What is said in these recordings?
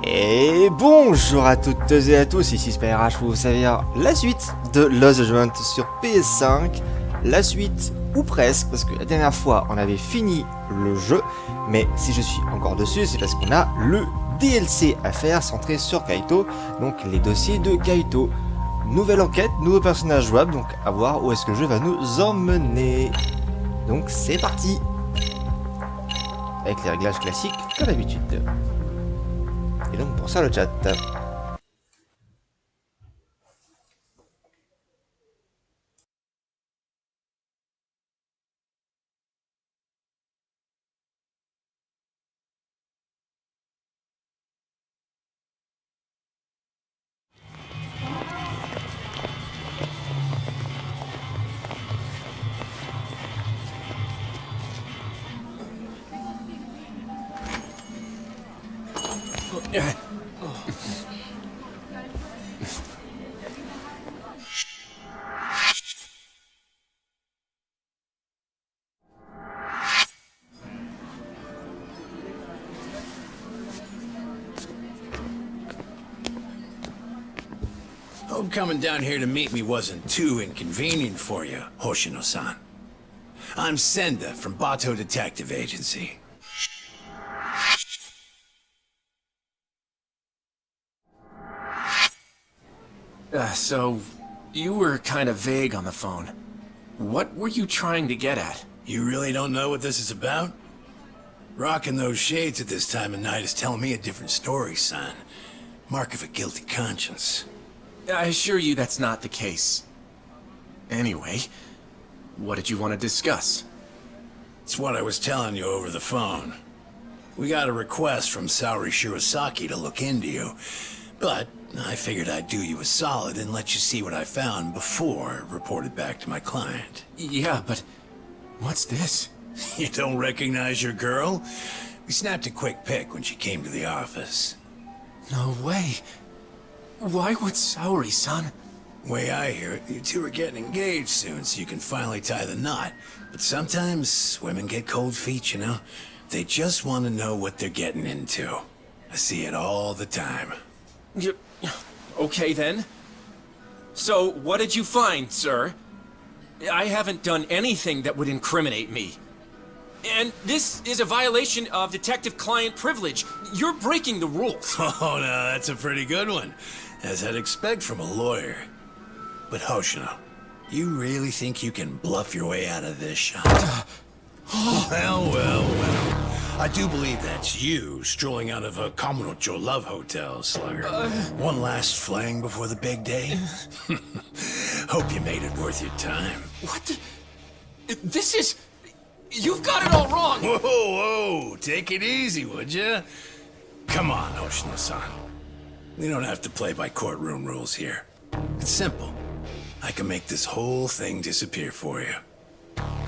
Et bonjour à toutes et à tous, ici Spyrash pour vous servir la suite de Lost Judgment sur PS5. La suite, ou presque, parce que la dernière fois on avait fini le jeu, mais si je suis encore dessus, c'est parce qu'on a le DLC à faire centré sur Kaito, donc les dossiers de Kaito. Nouvelle enquête, nouveau personnage jouable, donc à voir où est-ce que le jeu va nous emmener. Donc c'est parti, avec les réglages classiques comme d'habitude. Et donc pour ça le chat. Hope coming down here to meet me wasn't too inconvenient for you, Hoshino-san. I'm Senda from Bato Detective Agency. So, you were kind of vague on the phone. What were you trying to get at? You really don't know what this is about? Rocking those shades at this time of night is telling me a different story, son. Mark of a guilty conscience. I assure you that's not the case. Anyway, what did you want to discuss? It's what I was telling you over the phone. We got a request from Saori Shirosaki to look into you, but I figured I'd do you a solid and let you see what I found before I reported back to my client. Yeah, but what's this? You don't recognize your girl? We snapped a quick pic when she came to the office. No way. Why would Saori-san? Way I hear it, you two are getting engaged soon so you can finally tie the knot. But sometimes women get cold feet, you know? They just want to know what they're getting into. I see it all the time. Okay then. So, what did you find, sir? I haven't done anything that would incriminate me. And this is a violation of detective-client privilege. You're breaking the rules. Oh, no, that's a pretty good one, as I'd expect from a lawyer. But Hoshino, you really think you can bluff your way out of this shop? Well. I do believe that's you, strolling out of a Kamurocho love hotel, slugger. One last fling before the big day? Hope you made it worth your time. What the... This is... You've got it all wrong! Whoa, take it easy, would ya? Come on, Hoshino-san. We don't have to play by courtroom rules here. It's simple. I can make this whole thing disappear for you.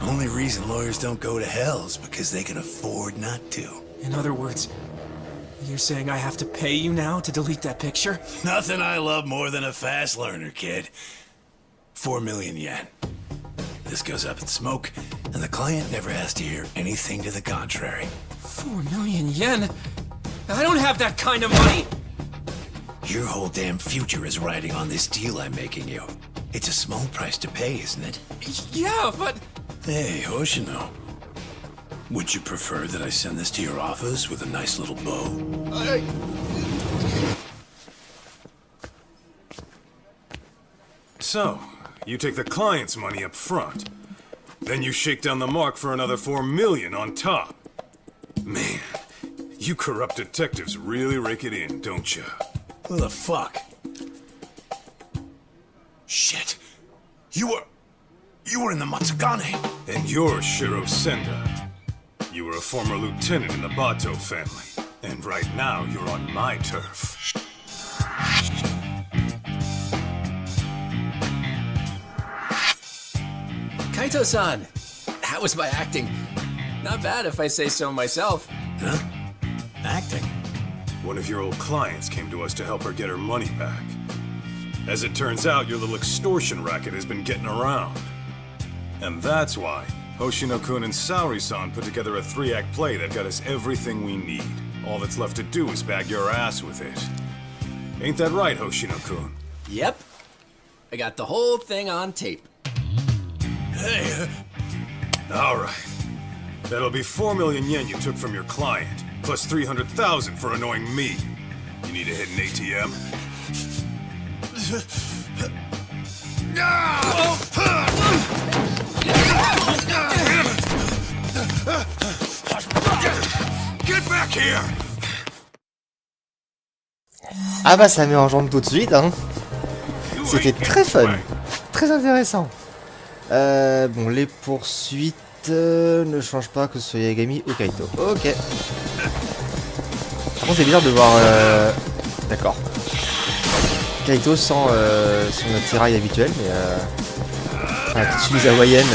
Only reason lawyers don't go to hell is because they can afford not to. In other words, you're saying I have to pay you now to delete that picture? Nothing I love more than a fast learner, kid. 4 million yen. This goes up in smoke, and the client never has to hear anything to the contrary. 4 million yen? I don't have that kind of money! Your whole damn future is riding on this deal I'm making you. It's a small price to pay, isn't it? Yeah, but... Hey, Hoshino. Would you prefer that I send this to your office with a nice little bow? So, you take the client's money up front. Then you shake down the mark for another 4 million on top. Man, you corrupt detectives really rake it in, don't you? Who the fuck? Shit. You were in the Matsugane. And you're Shiro Senda. You were a former lieutenant in the Bato family. And right now, you're on my turf. Kaito-san! How was my acting? Not bad if I say so myself. Huh? Acting? One of your old clients came to us to help her get her money back. As it turns out, your little extortion racket has been getting around. And that's why Hoshino-kun and Saori-san put together a 3-act play that got us everything we need. All that's left to do is bag your ass with it. Ain't that right, Hoshino-kun? Yep. I got the whole thing on tape. Hey, All right. That'll be 4 million yen you took from your client, plus 300,000 for annoying me. You need to hit an ATM? get back here! Ah bah ça met en jambe tout de suite, hein. C'était très fun, très intéressant. Bon, les poursuites ne changent pas que ce soit Yagami ou Kaito. Ok. Par contre c'est bizarre de voir... D'accord. Kaito sans son attirail habituel, mais... Enfin, la petite chemise hawaïenne...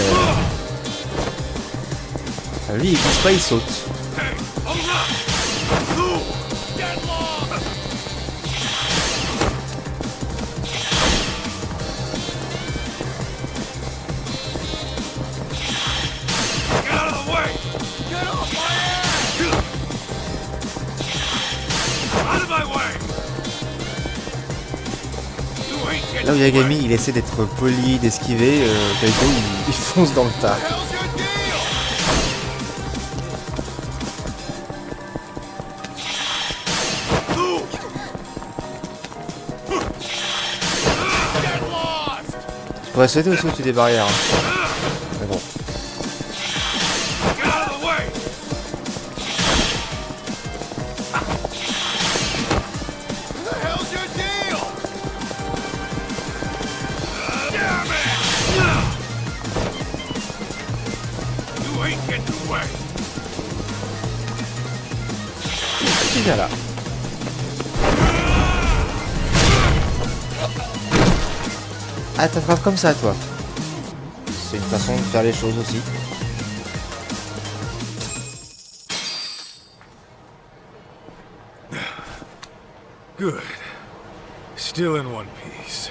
Lui il bouge pas, il saute. Là où Yagami il essaie d'être poli, d'esquiver, Kaito il fonce dans le tas. Je pourrais sauter aussi au-dessus des barrières. Hein. Mais bon. Tu viens là. Ah, t'attrapes comme ça, toi. C'est une façon de faire les choses aussi. Good. Still in one piece.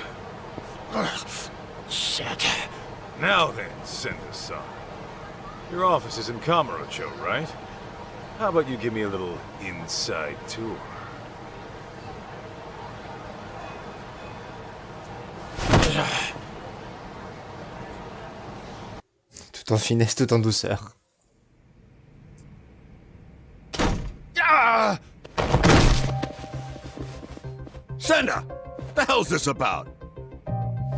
Shit. Now then, Senda-san. Your office is in Kamurocho, right? How about you give me a little inside tour? Tout en finesse, tout en douceur. Senda! The hell's this about?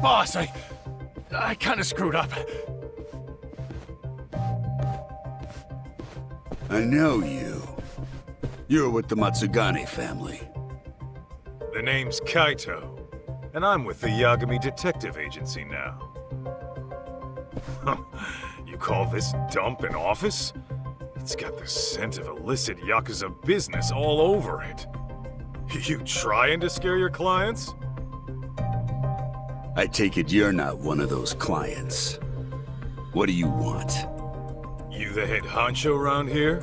Boss, I kinda screwed up. I know you. You're with the Matsugane family. The name's Kaito, and I'm with the Yagami Detective Agency now. You call this dump an office? It's got the scent of illicit Yakuza business all over it. You trying to scare your clients? I take it you're not one of those clients. What do you want? You the head honcho around here?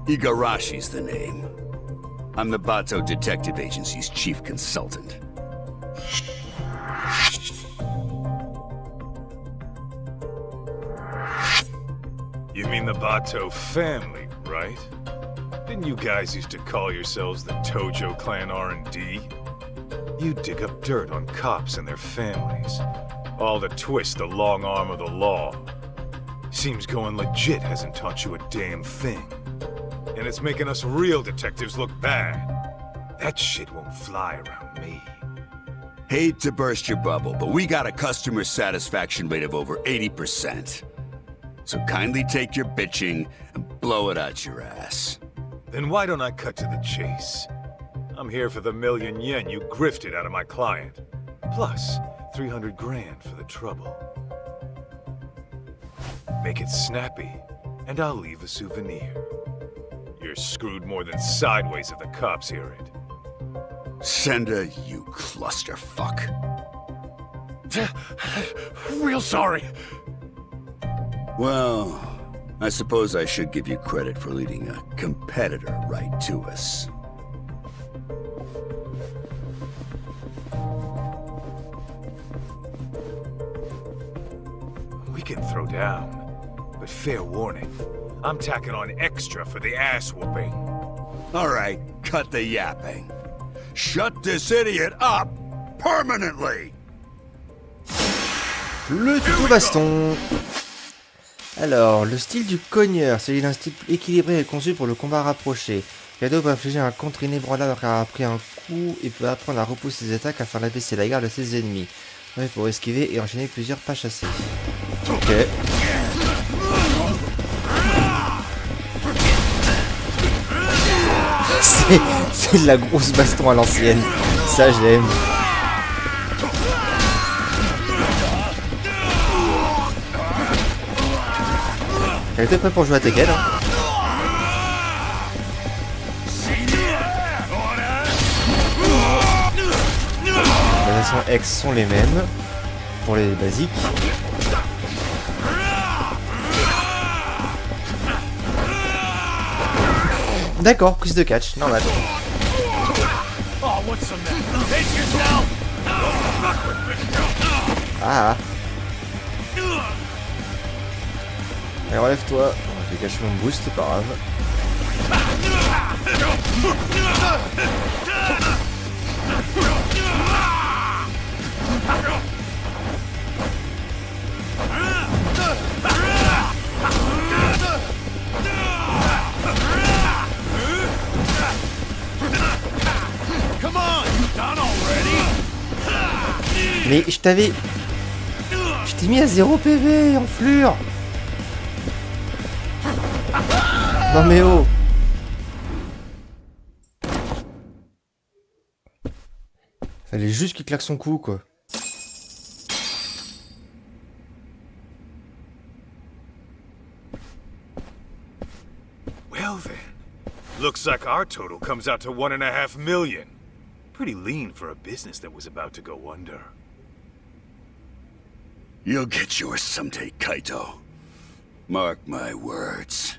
Igarashi's the name. I'm the Bato Detective Agency's chief consultant. You mean the Bato family, right? Didn't you guys used to call yourselves the Tojo Clan R&D? You dig up dirt on cops and their families, all to twist the long arm of the law. Seems going legit hasn't taught you a damn thing. And it's making us real detectives look bad. That shit won't fly around me. Hate to burst your bubble, but we got a customer satisfaction rate of over 80%. So kindly take your bitching and blow it out your ass. Then why don't I cut to the chase? I'm here for the million yen you grifted out of my client. Plus, 300 grand for the trouble. Make it snappy, and I'll leave a souvenir. You're screwed more than sideways if the cops hear it. Senda, you clusterfuck. Real sorry. Well, I suppose I should give you credit for leading a competitor right to us. We can throw down, but fair warning, I'm tacking on extra for the ass whooping. All right, cut the yapping. Shut this idiot up permanently. Le tuto baston. Alors, le style du cogneur, c'est d'un style équilibré et conçu pour le combat rapproché. Kaito peut infliger un contre inébranlable après avoir pris un coup et peut apprendre à repousser ses attaques afin d'abaisser la garde de ses ennemis. Ouais, pour esquiver et enchaîner plusieurs pas chassés. Ok. C'est de la grosse baston à l'ancienne. Ça, j'aime. Elle était prêt pour jouer à Tekken. Hein. Les versions X sont les mêmes pour les basiques. D'accord, prise de catch, normal. Ah. Allez, relève-toi. Je vais cacher mon boost, c'est pas grave. Mais je t'avais... Je t'ai mis à 0 PV, enflure. Non mais oh. Fallait juste qu'il claque son coup, quoi. Well then, looks like our total comes out to 1.5 million. Pretty lean for a business that was about to go under. You'll get yours someday, Kaito. Mark my words.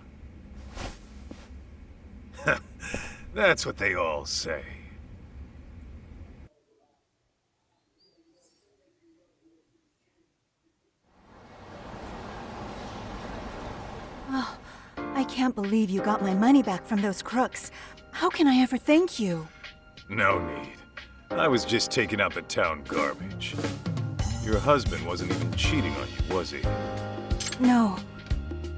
That's what they all say. Oh, I can't believe you got my money back from those crooks. How can I ever thank you? No need. I was just taking out the town garbage. Your husband wasn't even cheating on you, was he? No,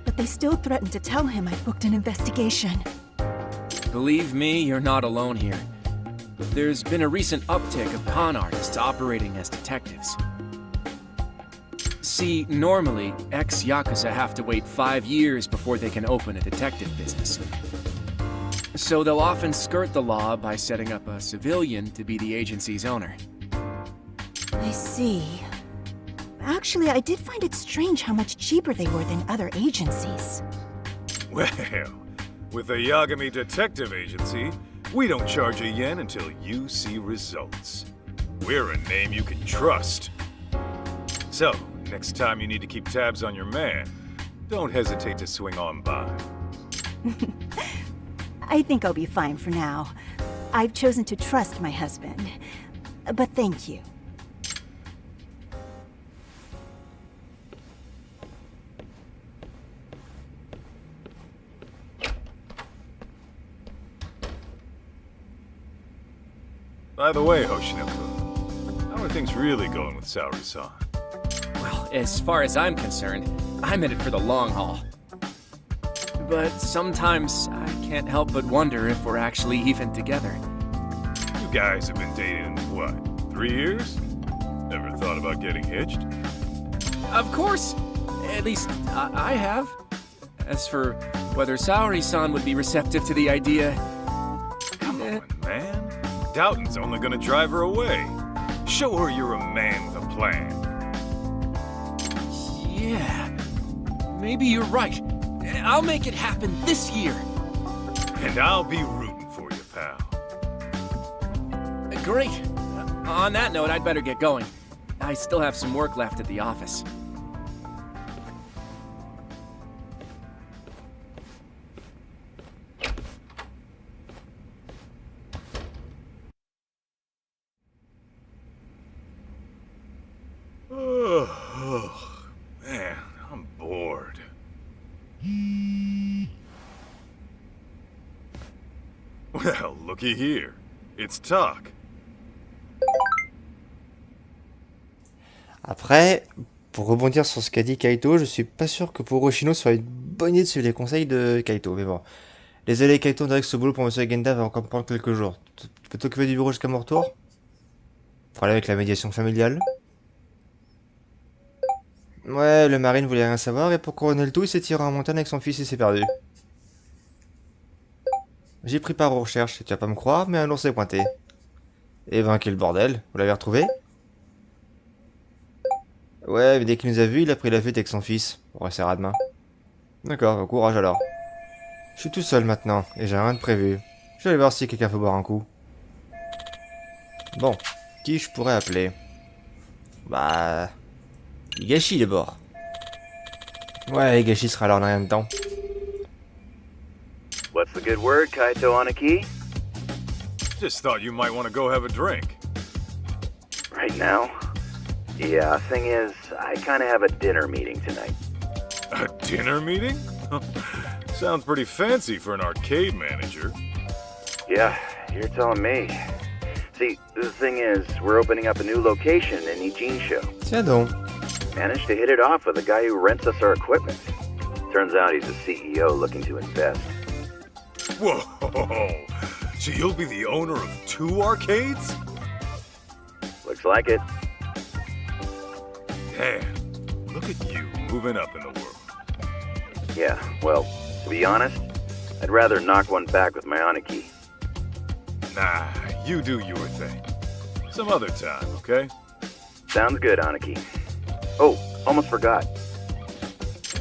but they still threatened to tell him I booked an investigation. Believe me, you're not alone here. There's been a recent uptick of con artists operating as detectives. See, normally, ex-Yakuza have to wait 5 years before they can open a detective business. So they'll often skirt the law by setting up a civilian to be the agency's owner. I see. Actually, I did find it strange how much cheaper they were than other agencies. Well, with the Yagami Detective Agency, we don't charge a yen until you see results. We're a name you can trust. So, next time you need to keep tabs on your man, don't hesitate to swing on by. I think I'll be fine for now. I've chosen to trust my husband. But thank you. By the way, Hoshinoku, how are things really going with Saori-san? Well, as far as I'm concerned, I'm in it for the long haul. But sometimes I can't help but wonder if we're actually even together. You guys have been dating, what, 3 years? Never thought about getting hitched? Of course! At least, I have. As for whether Saori-san would be receptive to the idea... Come on, man. Doubting's only gonna drive her away. Show her you're a man with a plan. Yeah, maybe you're right. I'll make it happen this year. And I'll be rooting for you, pal. Great. On that note, I'd better get going. I still have some work left at the office. Oh, man, I'm bored. Well, looky here. It's talk. Après, pour rebondir sur ce qu'a dit Kaito, je suis pas sûr que pour Hoshino soit une bonne idée de suivre les conseils de Kaito, mais bon. Désolé Kaito, on dirait que ce boulot pour Monsieur Genda va encore prendre quelques jours. Tu peux t'occuper du bureau jusqu'à mon retour? Problème avec la médiation familiale. Ouais, le marine voulait rien savoir et pour couronner le tout, il s'est tiré en montagne avec son fils et s'est perdu. J'ai pris part aux recherches, et tu vas pas me croire, mais un ours s'est pointé. Et ben quel bordel, vous l'avez retrouvé? Ouais, mais dès qu'il nous a vus, il a pris la fuite avec son fils. On restera demain. D'accord, bon courage alors. Je suis tout seul maintenant, et j'ai rien de prévu. Je vais aller voir si quelqu'un veut boire un coup. Bon, qui je pourrais appeler? Bah... Higashi d'abord. Ouais, Higashi sera là en rien de temps. What's the good word, Kaito Anaki? Just thought you might want to go have a drink. Right now? Yeah, thing is, I kinda have a dinner meeting tonight. A dinner meeting? Sounds pretty fancy for an arcade manager. Yeah, you're telling me. See, the thing is, we're opening up a new location in Ijincho. Tiens donc. Managed to hit it off with a guy who rents us our equipment. Turns out he's a CEO looking to invest. Whoa! So you'll be the owner of 2 arcades? Looks like it. Man, look at you moving up in the world. Yeah, well, to be honest, I'd rather knock one back with my Anaki. Nah, you do your thing. Some other time, okay? Sounds good, Anaki. Oh, almost forgot.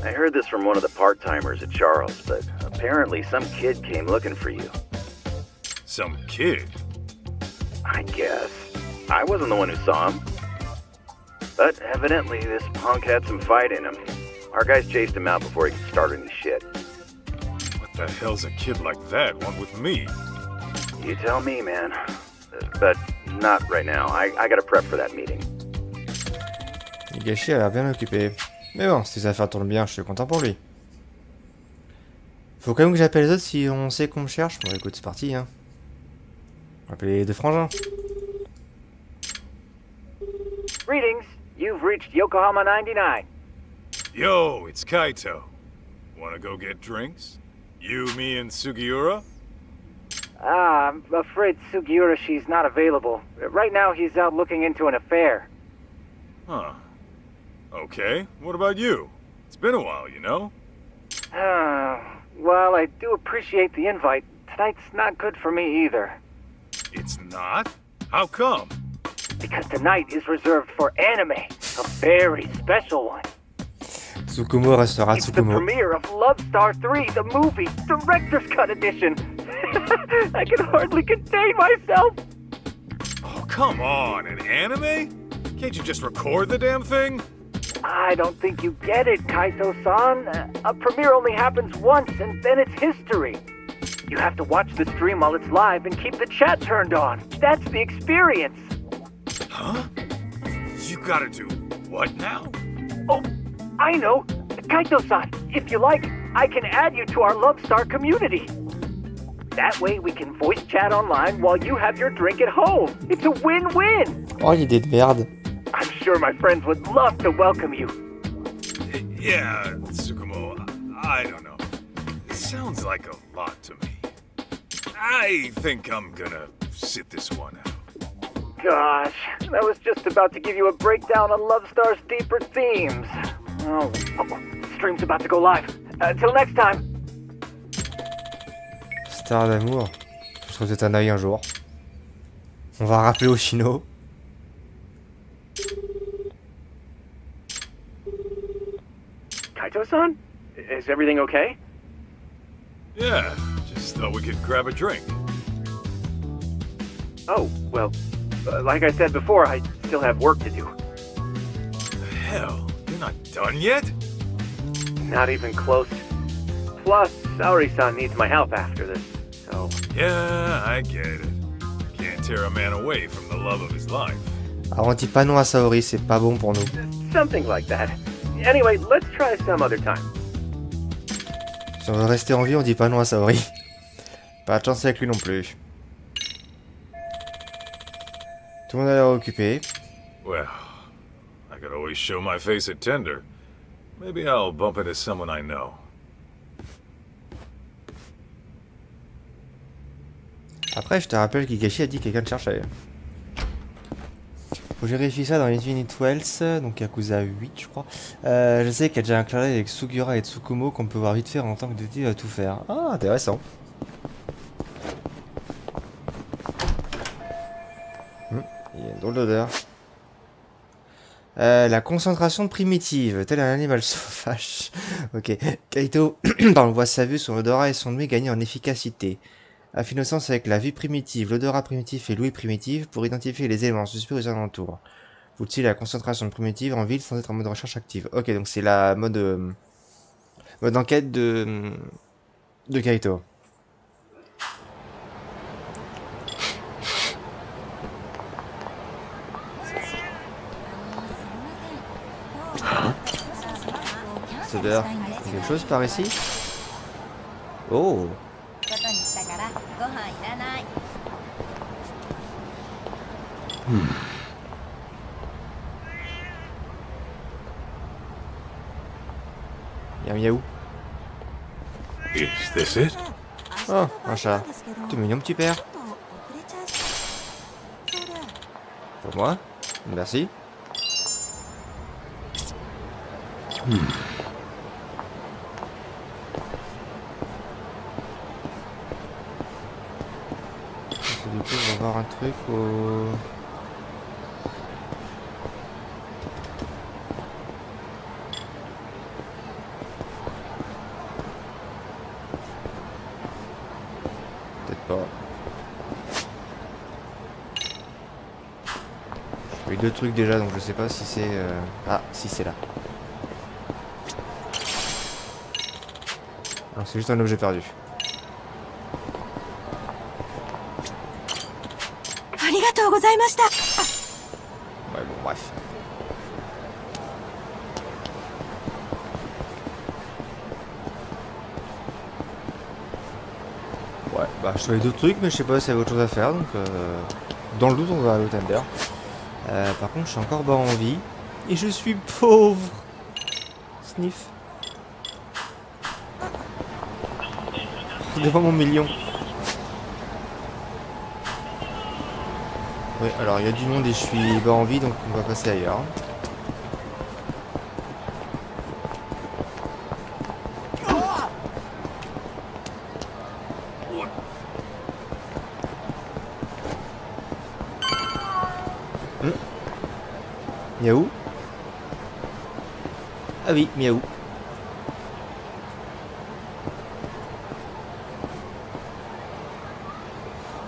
I heard this from one of the part-timers at Charles, but apparently some kid came looking for you. Some kid? I guess. I wasn't the one who saw him. But evidently this punk had some fight in him. Our guys chased him out before he could start any shit. What the hell's a kid like that want with me? You tell me, man. But not right now. I gotta prep for that meeting. Higashi a l'air bien occupé. Mais bon, si ses affaires tournent bien, je suis content pour lui. Faut quand même que j'appelle les autres si on sait qu'on me cherche. Bon écoute, c'est parti hein. On va appeler les deux frangins. Greetings. You've reached Yokohama 99. Yo, it's Kaito. Wanna go get drinks? You, me, and Sugiura? I'm afraid Sugiura, she's not available. Right now he's out looking into an affair. Huh. Okay, what about you? It's been a while, you know? Well, I do appreciate the invite. Tonight's not good for me either. It's not? How come? Because tonight is reserved for anime. A very special one. Tsukumo restera It's the Tsukumo. premiere of Love Star 3, the movie, Director's Cut Edition. I can hardly contain myself. Oh, come on, an anime? Can't you just record the damn thing? I don't think you get it, Kaito-san. A premiere only happens once, and then it's history. You have to watch the stream while it's live and keep the chat turned on. That's the experience. Huh? You gotta do what now? Oh, I know. Kaito-san, if you like, I can add you to our Love Star community. That way we can voice chat online while you have your drink at home. It's a win-win. Oh l'idée de merde. I'm sure my friends would love to welcome you. Yeah, Tsukumo, I don't know. It sounds like a lot to me. I think I'm gonna sit this one out. Gosh, I was just about to give you a breakdown on Love Star's deeper themes. Oh, stream's about to go live. Till next time. Star d'amour. Je trouve peut-être un œil un jour. On va rappeler Hoshino. Kaito-san? Is everything okay? Yeah, just thought we could grab a drink. Oh, well, like I said before, I still have work to do. Hell, you're not done yet? Not even close. Plus, Saori-san needs my help after this, so... Yeah, I get it. Can't tear a man away from the love of his life. Alors on dit pas non à Saori, c'est pas bon pour nous. Something like that. Anyway, let's try some other time. Si on veut rester en vie, on dit pas non à Saori. Pas de chance avec lui non plus. Tout le monde a l'air occupé. Well, I could always show my face at Tinder. Maybe I'll bump into someone I know. Après, je te rappelle qu'Ikashi a dit que quelqu'un te cherchait. Faut que je vérifie ça dans Infinite Wells, donc Yakuza 8 je crois. Je sais qu'il y a déjà un clavier avec Sugura et Tsukumo qu'on peut voir vite faire en tant que détective à tout faire. Ah, intéressant. Il y a une drôle d'odeur. La concentration primitive, tel un animal sauvage. Ok. Kaito voit sa vue, son odorat et son ouïe gagner en efficacité. Affinissance avec la vue primitive, l'odorat primitif et l'ouïe primitive pour identifier les éléments suspects aux alentours. Vous utilisez la concentration primitive en ville sans être en mode recherche active. Ok, donc c'est la mode enquête de Kaito. C'est d'heure. Quelque chose par ici? Oh! Y'a un miaou. Is this it? Oh, un chat. Tout mignon, petit père. Pour moi? Merci. Du coup, on va voir un truc au... Peut-être pas. J'ai eu deux trucs déjà, donc je sais pas si c'est... Ah, si c'est là. Non, c'est juste un objet perdu. Ouais, bon, bref. Ouais, bah je trouvais d'autres trucs, mais je sais pas s'il y avait autre chose à faire, donc dans le doute, on va aller au Tender. Par contre, je suis encore bas en vie, et je suis pauvre. Sniff. Devant mon million. Ouais, alors il y a du monde et je suis bas en vie, donc on va passer ailleurs. Miaou. Ah oui, miaou.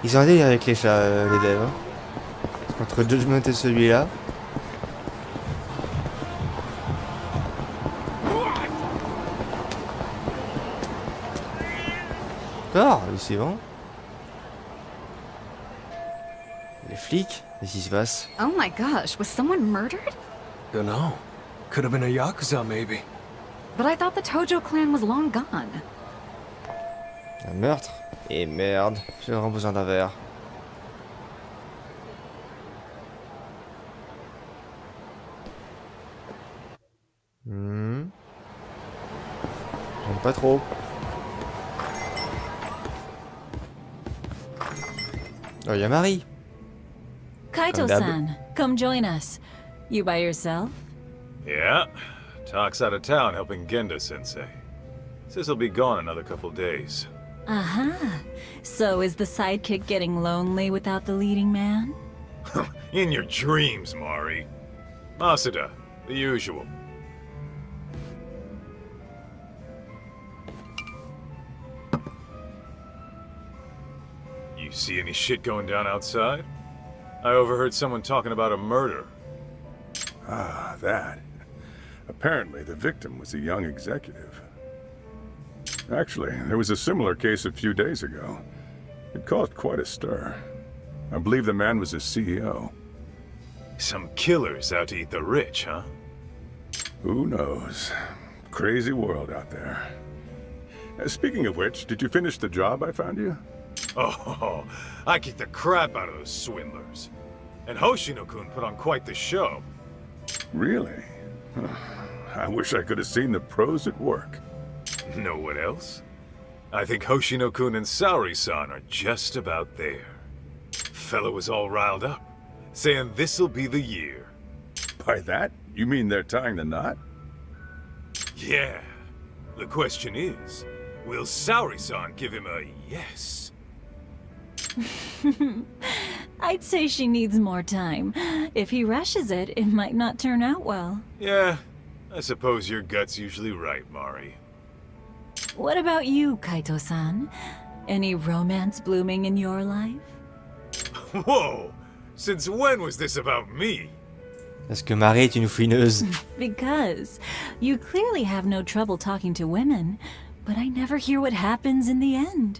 Ils ont un délire avec les chats, les devs. Hein. Entre Judgment et celui-là. Encore, le suivant. Les flics, qu'est-ce qui se passe? Oh my gosh, was someone murdered? Dunno. Could have been a Yakuza, maybe. But I thought the Tojo clan was long gone. Un meurtre? Et merde, j'ai vraiment besoin d'un verre. J'aime pas trop. Oh, y'a Marie. Kaito-san, come join us. You by yourself? Yeah. Talk's out of town helping Genda-sensei. Says he'll be gone another couple days. Uh-huh. So is the sidekick getting lonely without the leading man? In your dreams, Mari. Masuda, the usual. You see any shit going down outside? I overheard someone talking about a murder. Ah, that. Apparently, the victim was a young executive. Actually, there was a similar case a few days ago. It caused quite a stir. I believe the man was a CEO. Some killers out to eat the rich, huh? Who knows? Crazy world out there. Speaking of which, did you finish the job I found you? Oh, I kicked the crap out of those swindlers. And Hoshino-kun put on quite the show. Really? I wish I could have seen the pros at work. Know what else? I think Hoshino-kun and Saori-san are just about there. Fella was all riled up, saying this'll be the year. By that, you mean they're tying the knot? Yeah. The question is, will Saori-san give him a yes? I'd say she needs more time. If he rushes it, it might not turn out well. Yeah, I suppose your gut's usually right, Mari. What about you, Kaito-san? Any romance blooming in your life? Whoa! Since when was this about me? Parce que Marie est une fouineuse. Because you clearly have no trouble talking to women, but I never hear what happens in the end.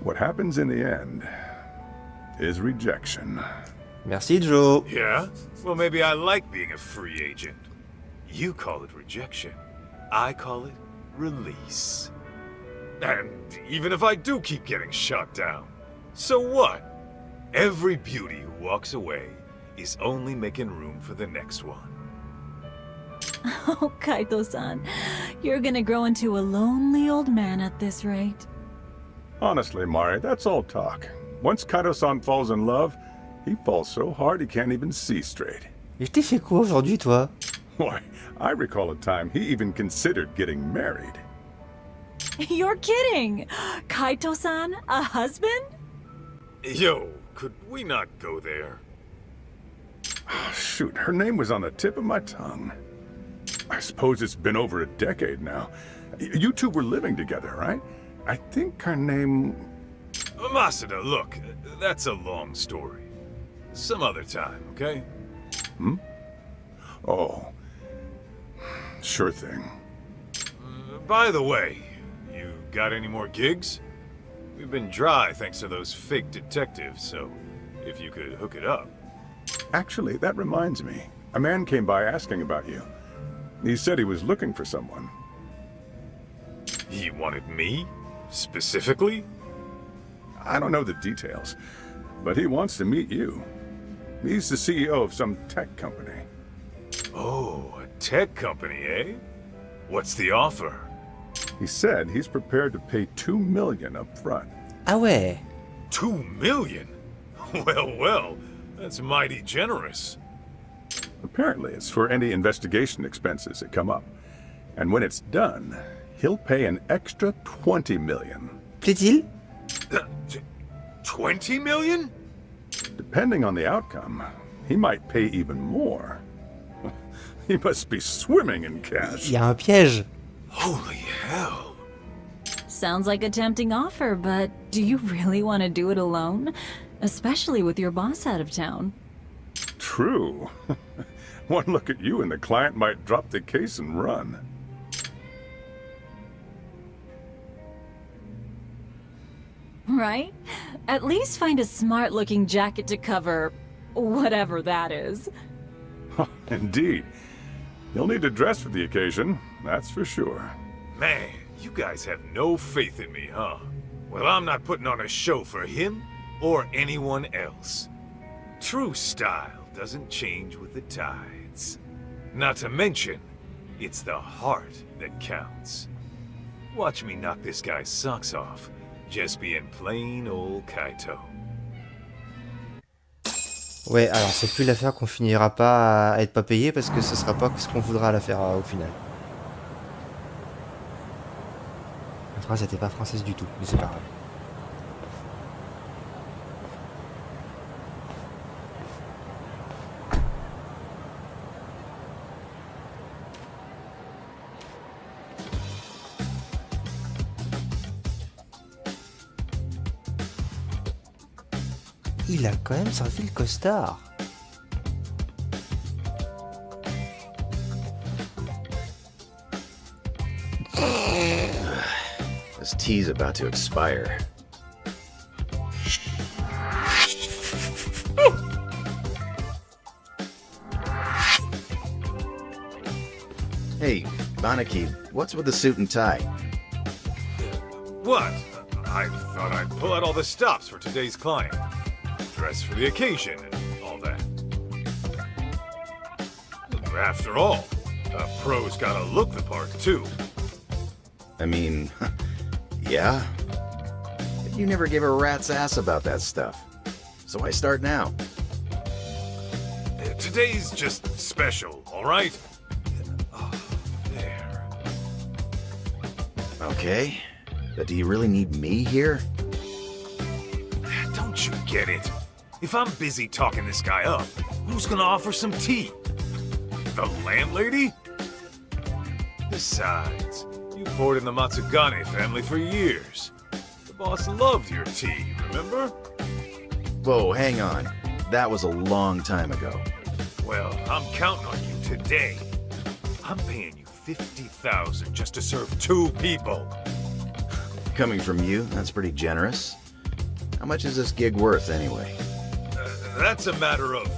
What happens in the end is rejection. Merci, Joe. Yeah? Well, maybe I like being a free agent. You call it rejection. I call it release. And even if I do keep getting shot down, so what? Every beauty who walks away is only making room for the next one. Oh, Kaito-san, you're gonna grow into a lonely old man at this rate. Honestly, Mari, that's all talk. Once Kaito-san falls in love, he falls so hard he can't even see straight. Et je t'ai fait quoi aujourd'hui, toi? Why, I recall a time he even considered getting married. You're kidding! Kaito-san, a husband? Yo, could we not go there? Shoot, her name was on the tip of my tongue. I suppose it's been over a decade now. You two were living together, right? I think her name... Masada, look, that's a long story. Some other time, okay? Hmm? Oh. Sure thing. By the way, you got any more gigs? We've been dry thanks to those fake detectives, so if you could hook it up. Actually, that reminds me. A man came by asking about you. He said he was looking for someone. He wanted me? Specifically? I don't know the details, but he wants to meet you. He's the CEO of some tech company. Oh, a tech company, eh? What's the offer? He said he's prepared to pay $2 million up front. Ah ouais. 2 million? Well, well, that's mighty generous. Apparently, it's for any investigation expenses that come up. And when it's done, he'll pay an extra $20 million. Plaît-il? 20 million? Depending on the outcome, he might pay even more. He must be swimming in cash. Il y a un piège. Holy hell. Sounds like a tempting offer, but do you really want to do it alone? Especially with your boss out of town. True. One look at you and the client might drop the case and run. Right? At least find a smart-looking jacket to cover whatever that is. Indeed. You'll need to dress for the occasion, that's for sure. Man, you guys have no faith in me, huh? Well, I'm not putting on a show for him or anyone else. True style doesn't change with the tides. Not to mention, it's the heart that counts. Watch me knock this guy's socks off, just being plain old Kaito. Ouais, alors c'est plus l'affaire qu'on finira pas à être pas payé parce que ce sera pas ce qu'on voudra à la faire au final. La phrase était pas française du tout, mais c'est pas grave. Il a quand même sorti le costard. This tea's about to expire. Hey, Banaki, what's with the suit and tie? What? I thought I'd pull out all the stops for today's client. Dress for the occasion and all that. After all, a pro's gotta look the part, too. I mean, yeah. But you never gave a rat's ass about that stuff. So why start now? Today's just special, all right? Oh, there. Okay. But do you really need me here? Don't you get it? If I'm busy talking this guy up, who's gonna offer some tea? The landlady? Besides, you poured in the Matsugane family for years. The boss loved your tea, remember? Whoa, hang on. That was a long time ago. Well, I'm counting on you today. I'm paying you $50,000 just to serve 2 people. Coming from you, that's pretty generous. How much is this gig worth, anyway? That's a matter of,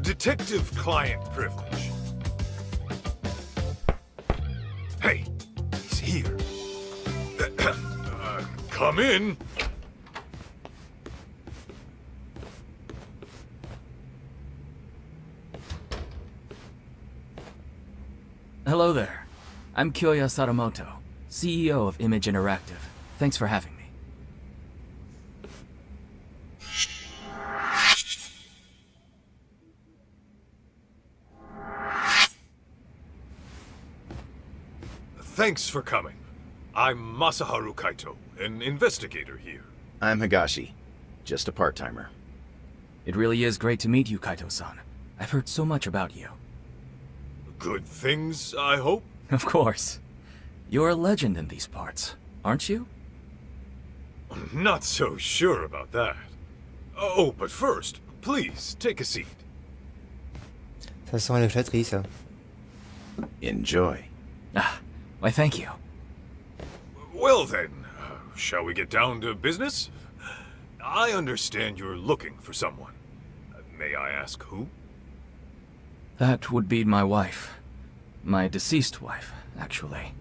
detective-client privilege. Hey, he's here. Come in. Hello there. I'm Kyoya Sadamoto, CEO of Image Interactive. Thanks for having me. Thanks for coming. I'm Masaharu Kaito, an investigator here. I'm Higashi, just a part-timer. It really is great to meet you, Kaito-san. I've heard so much about you. Good things, I hope? Of course. You're a legend in these parts, aren't you? Not so sure about that. Oh, but first, please, take a seat. Ça sent la flatterie, ça. Enjoy. Ah, why thank you. Well then, shall we get down to business? I understand you're looking for someone. May I ask who? That would be my wife. My deceased wife, actually.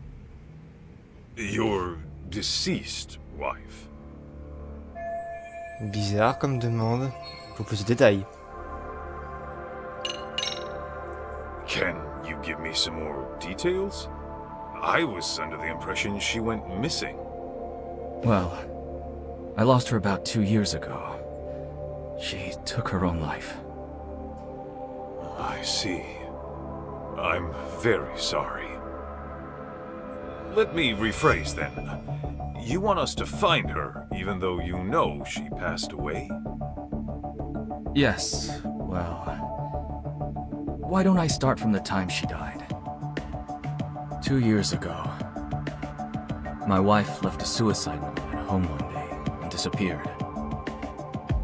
Your deceased wife? Bizarre comme demande. Faut plus de détails. Can you give me some more details? I was under the impression she went missing. Well, I lost her about 2 years ago. She took her own life. I see. I'm very sorry. Let me rephrase then. You want us to find her, even though you know she passed away? Yes, well... Why don't I start from the time she died? 2 years ago, my wife left a suicide note at home one day and disappeared.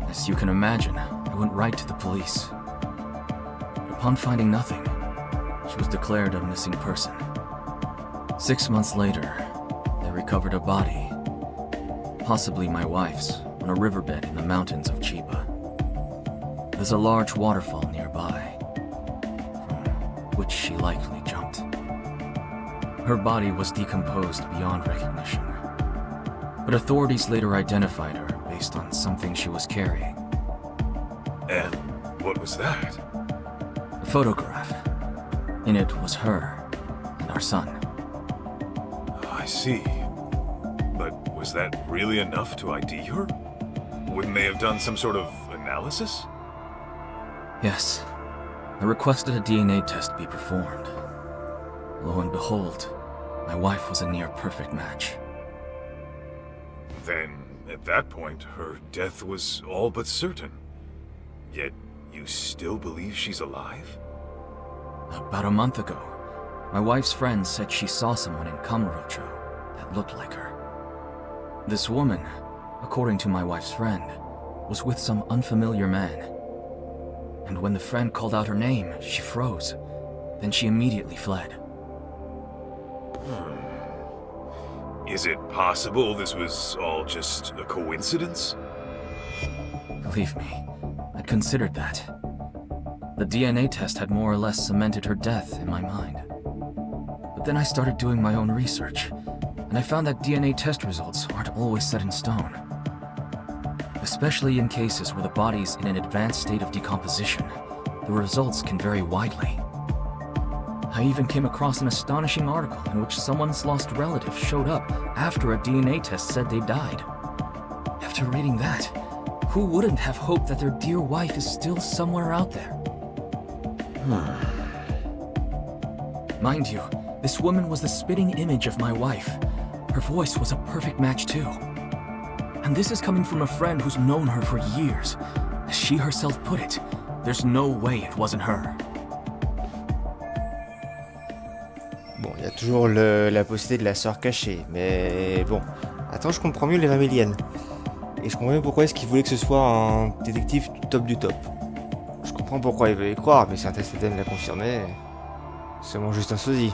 As you can imagine, I went right to the police. Upon finding nothing, she was declared a missing person. 6 months later, they recovered a body, possibly my wife's, on a riverbed in the mountains of Chiba. There's a large waterfall nearby, from which she likely jumped. Her body was decomposed beyond recognition, but authorities later identified her based on something she was carrying. And what was that? A photograph. In it was her and our son. I see. But was that really enough to ID her? Wouldn't they have done some sort of analysis? Yes. I requested a DNA test be performed. Lo and behold, my wife was a near-perfect match. Then, at that point, her death was all but certain. Yet, you still believe she's alive? About a month ago, my wife's friend said she saw someone in Kamurocho that looked like her. This woman, according to my wife's friend, was with some unfamiliar man. And when the friend called out her name, she froze. Then she immediately fled. Is it possible this was all just a coincidence? Believe me, I'd considered that. The DNA test had more or less cemented her death in my mind. But then I started doing my own research, and I found that DNA test results aren't always set in stone. Especially in cases where the body's in an advanced state of decomposition, the results can vary widely. I even came across an astonishing article in which someone's lost relative showed up after a DNA test said they died. After reading that, who wouldn't have hoped that their dear wife is still somewhere out there? Mind you, this woman was the spitting image of my wife. Her voice was a perfect match too. And this is coming from a friend who's known her for years. As she herself put it, there's no way it wasn't her. Bon, il y a toujours la possibilité de la sœur cachée, mais bon. Attends, je comprends mieux les Raméliennes. Et je comprends mieux pourquoi est-ce qu'il voulait que ce soit un détective du top du top. Je comprends pourquoi il veut y croire, mais si un test ADN l'a confirmé, c'est seulement juste un sosie.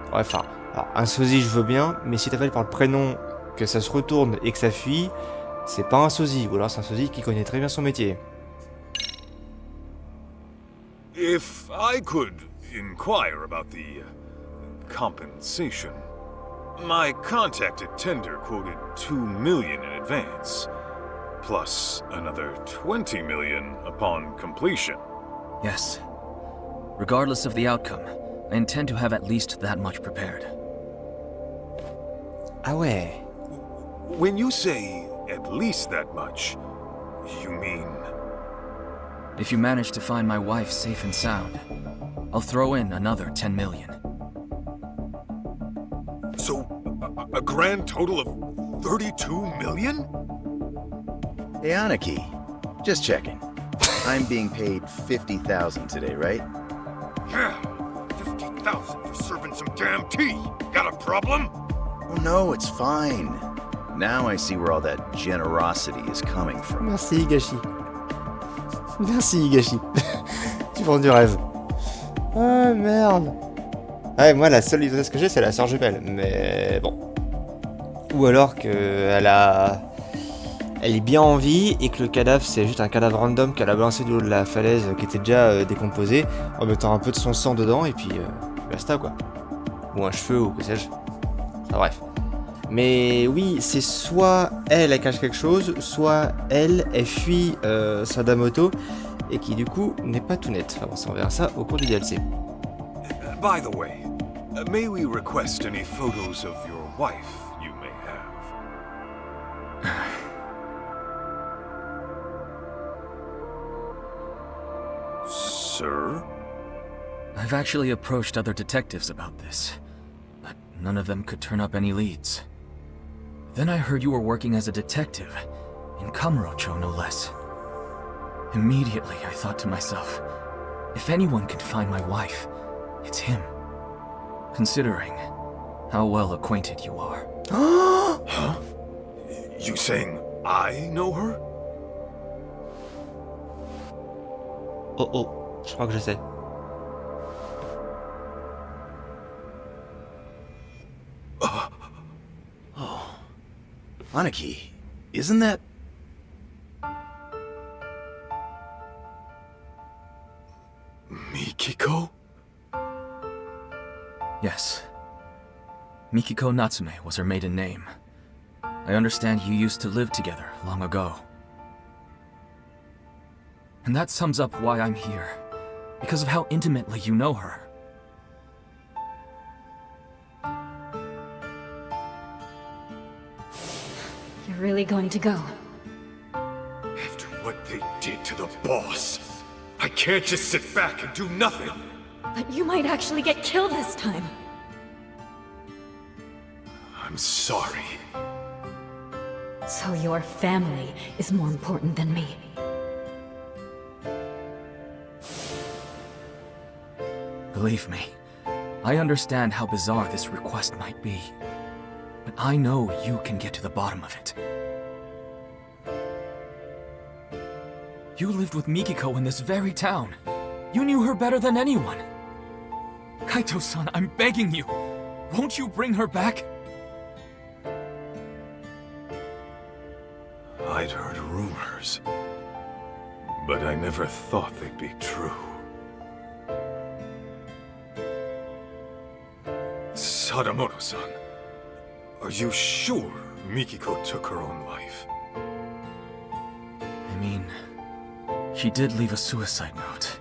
Bref, alors, un sosie je veux bien, mais si t'appelles par le prénom, que ça se retourne et que ça fuit, c'est pas un sosie, ou alors c'est un sosie qui connaît très bien son métier. If I could inquire about the compensation. My contact at Tender quoted $2 million in advance, plus another $20 million upon completion. Yes. Regardless of the outcome, I intend to have at least that much prepared. Ah ouais. When you say at least that much, you mean... If you manage to find my wife safe and sound, I'll throw in another $10 million. So, a grand total of $32 million? Hey, Aniki, just checking. I'm being paid $50,000 today, right? Yeah, $50,000 for serving some damn tea. Got a problem? Oh no, it's fine. Now I see where all that generosity is coming from. Merci, Higashi. Merci, Higashi. Tu vends du rêve. Ah, merde. Ouais, moi, la seule hypothèse que j'ai, c'est la sœur jumelle. Mais bon. Ou alors qu'elle elle est bien en vie et que le cadavre, c'est juste un cadavre random qu'elle a balancé du haut de la falaise qui était déjà décomposé en mettant un peu de son sang dedans et puis basta quoi. Ou un cheveu ou que sais-je. Enfin bref. Mais oui, c'est soit elle cache quelque chose, soit elle fuit Sadamoto et qui du coup n'est pas tout net. Enfin bon, ça, on verra ça au cours du DLC. By the way, may we request any photos of your wife you may have? Sir? I've actually approached other detectives about this, but none of them could turn up any leads. Then I heard you were working as a detective, in Kamurocho no less. Immediately I thought to myself, if anyone can find my wife, it's him. Considering how well acquainted you are. Huh? You saying I know her? Oh oh, je crois que je sais. Oh. Aniki, isn't that... Mikiko? Yes. Mikiko Natsume was her maiden name. I understand you used to live together long ago. And that sums up why I'm here, because of how intimately you know her. You're really going to go? After what they did to the boss, I can't just sit back and do nothing. But you might actually get killed this time. I'm sorry. So your family is more important than me. Believe me, I understand how bizarre this request might be. But I know you can get to the bottom of it. You lived with Mikiko in this very town. You knew her better than anyone. Kaito-san, I'm begging you. Won't you bring her back? I'd heard rumors, but I never thought they'd be true. Sadamoto-san, Are you sure Mikiko took her own life? I mean, she did leave a suicide note.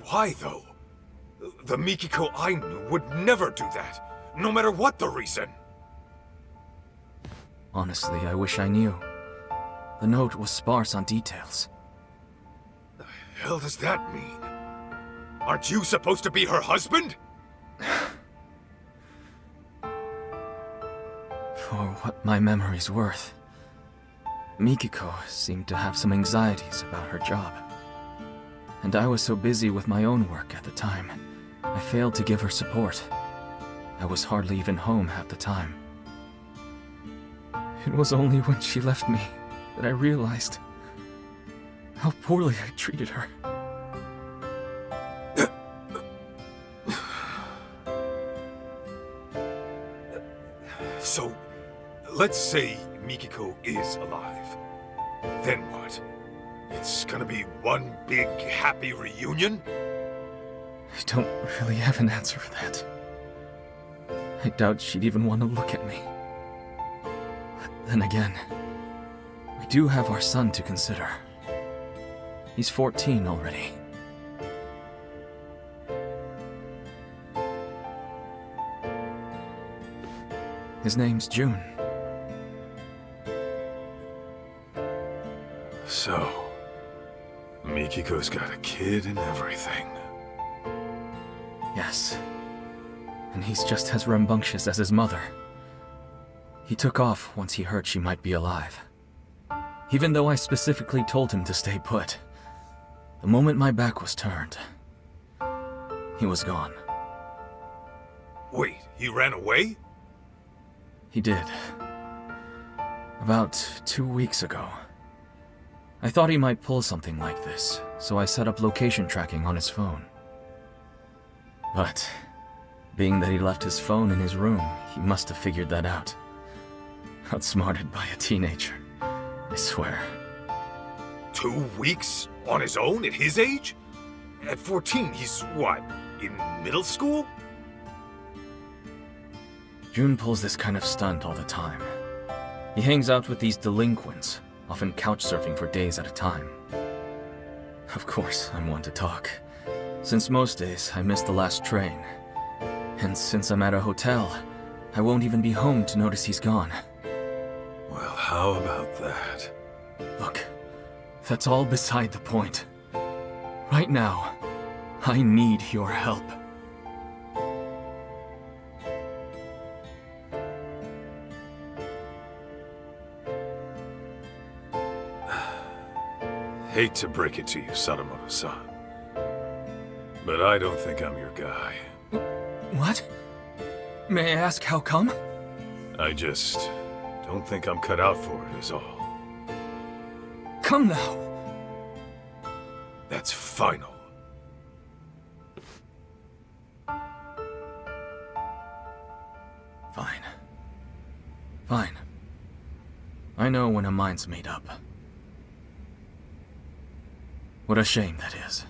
Why, though? The Mikiko I knew would never do that, no matter what the reason. Honestly, I wish I knew. The note was sparse on details. The hell does that mean? Aren't you supposed to be her husband? For what my memory's worth, Mikiko seemed to have some anxieties about her job. And I was so busy with my own work at the time, I failed to give her support. I was hardly even home half the time. It was only when she left me that I realized how poorly I treated her. So, let's say Mikiko is alive. Then what? It's gonna be one big happy reunion? I don't really have an answer for that. I doubt she'd even want to look at me. But then again, we do have our son to consider. He's 14 already. His name's June. So, Mikiko's got a kid and everything. Yes. And he's just as rambunctious as his mother. He took off once he heard she might be alive. Even though I specifically told him to stay put. The moment my back was turned, he was gone. Wait, he ran away? He did. About 2 weeks ago. I thought he might pull something like this, so I set up location tracking on his phone. But, being that he left his phone in his room, he must have figured that out. Outsmarted by a teenager, I swear. 2 weeks? On his own at his age? At 14, he's what, in middle school? June pulls this kind of stunt all the time. He hangs out with these delinquents, often couch surfing for days at a time. Of course, I'm one to talk. Since most days, I miss the last train. And since I'm at a hotel, I won't even be home to notice he's gone. Well, how about that? Look, that's all beside the point. Right now, I need your help. Hate to break it to you, Sadamoto-san, but I don't think I'm your guy. What? May I ask how come? I just don't think I'm cut out for it, is all. Come now! That's final. Fine. Fine. I know when a mind's made up. What a shame that is.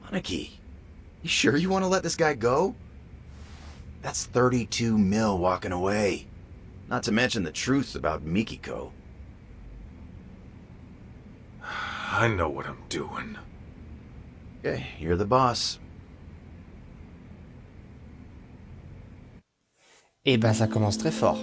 Aniki, you sure you want to let this guy go? That's 32 mil walking away. Not to mention the truth about Mikiko. I know what I'm doing. Okay, you're the boss. Et ben ça commence très fort.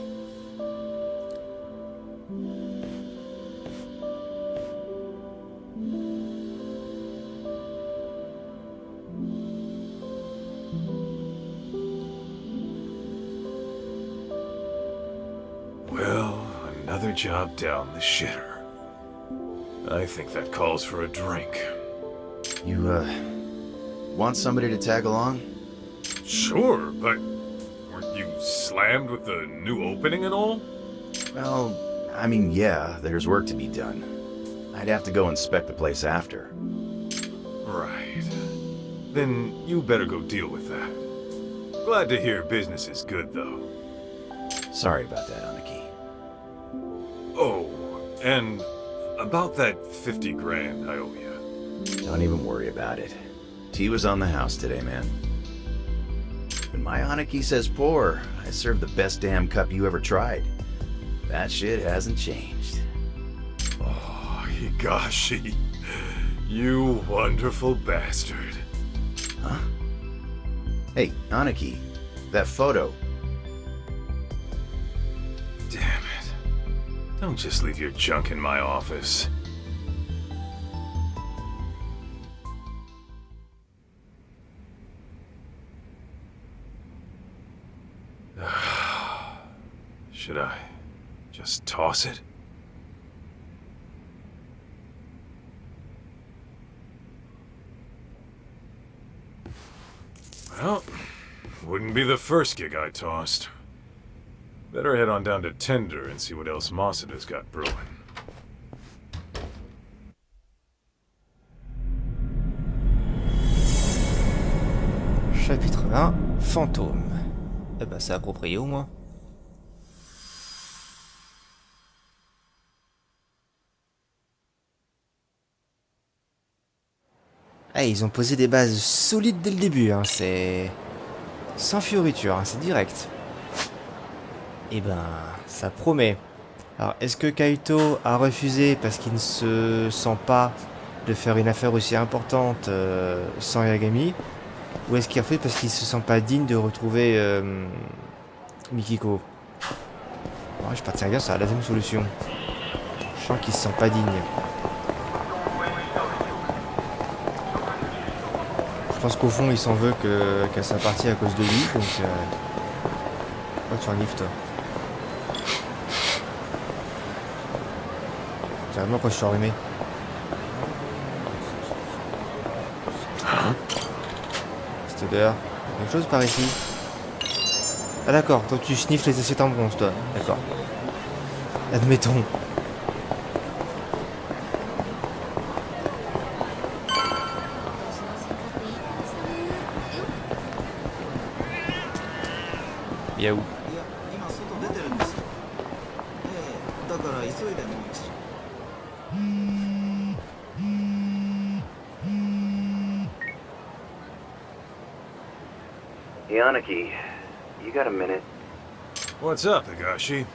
Well, another job down the shitter. I think that calls for a drink. You, want somebody to tag along? Sure, but weren't you slammed with the new opening and all? Well, I mean, yeah, there's work to be done. I'd have to go inspect the place after. Then you better go deal with that. Glad to hear business is good, though. Sorry about that, Aniki. Oh, and about that 50 grand I owe you. Don't even worry about it. T was on the house today, man. When my Aniki says pour, I serve the best damn cup you ever tried. That shit hasn't changed. Oh, Higashi. You wonderful bastard. Huh? Hey, Aniki, that photo. Damn it. Don't just leave your junk in my office. Should I just toss it? Well, wouldn't be the first gig I tossed. Better head on down to Tender and see what else Masuda's got brewing. Chapitre 20, Fantôme. Eh ben c'est approprié au moins. Ah, ils ont posé des bases solides dès le début, hein, c'est... sans fioriture, hein, c'est direct. Et ben, ça promet. Alors, est-ce que Kaito a refusé parce qu'il ne se sent pas de faire une affaire aussi importante sans Yagami? Ou est-ce qu'il a fait parce qu'il se sent pas digne de retrouver Mikiko? Ouais, je partirais bien sur la deuxième solution. Je sens qu'il se sent pas digne. Je pense qu'au fond il s'en veut qu'elle soit partie à cause de lui, donc oh, tu renifles toi. C'est vraiment quand je suis enrhumé. Cette odeur. Quelque chose par ici. Ah d'accord, toi tu sniffes les assiettes en bronze toi. D'accord. Admettons. Yaou. Hey, Aniki, you got a minute? What's up, Higashi?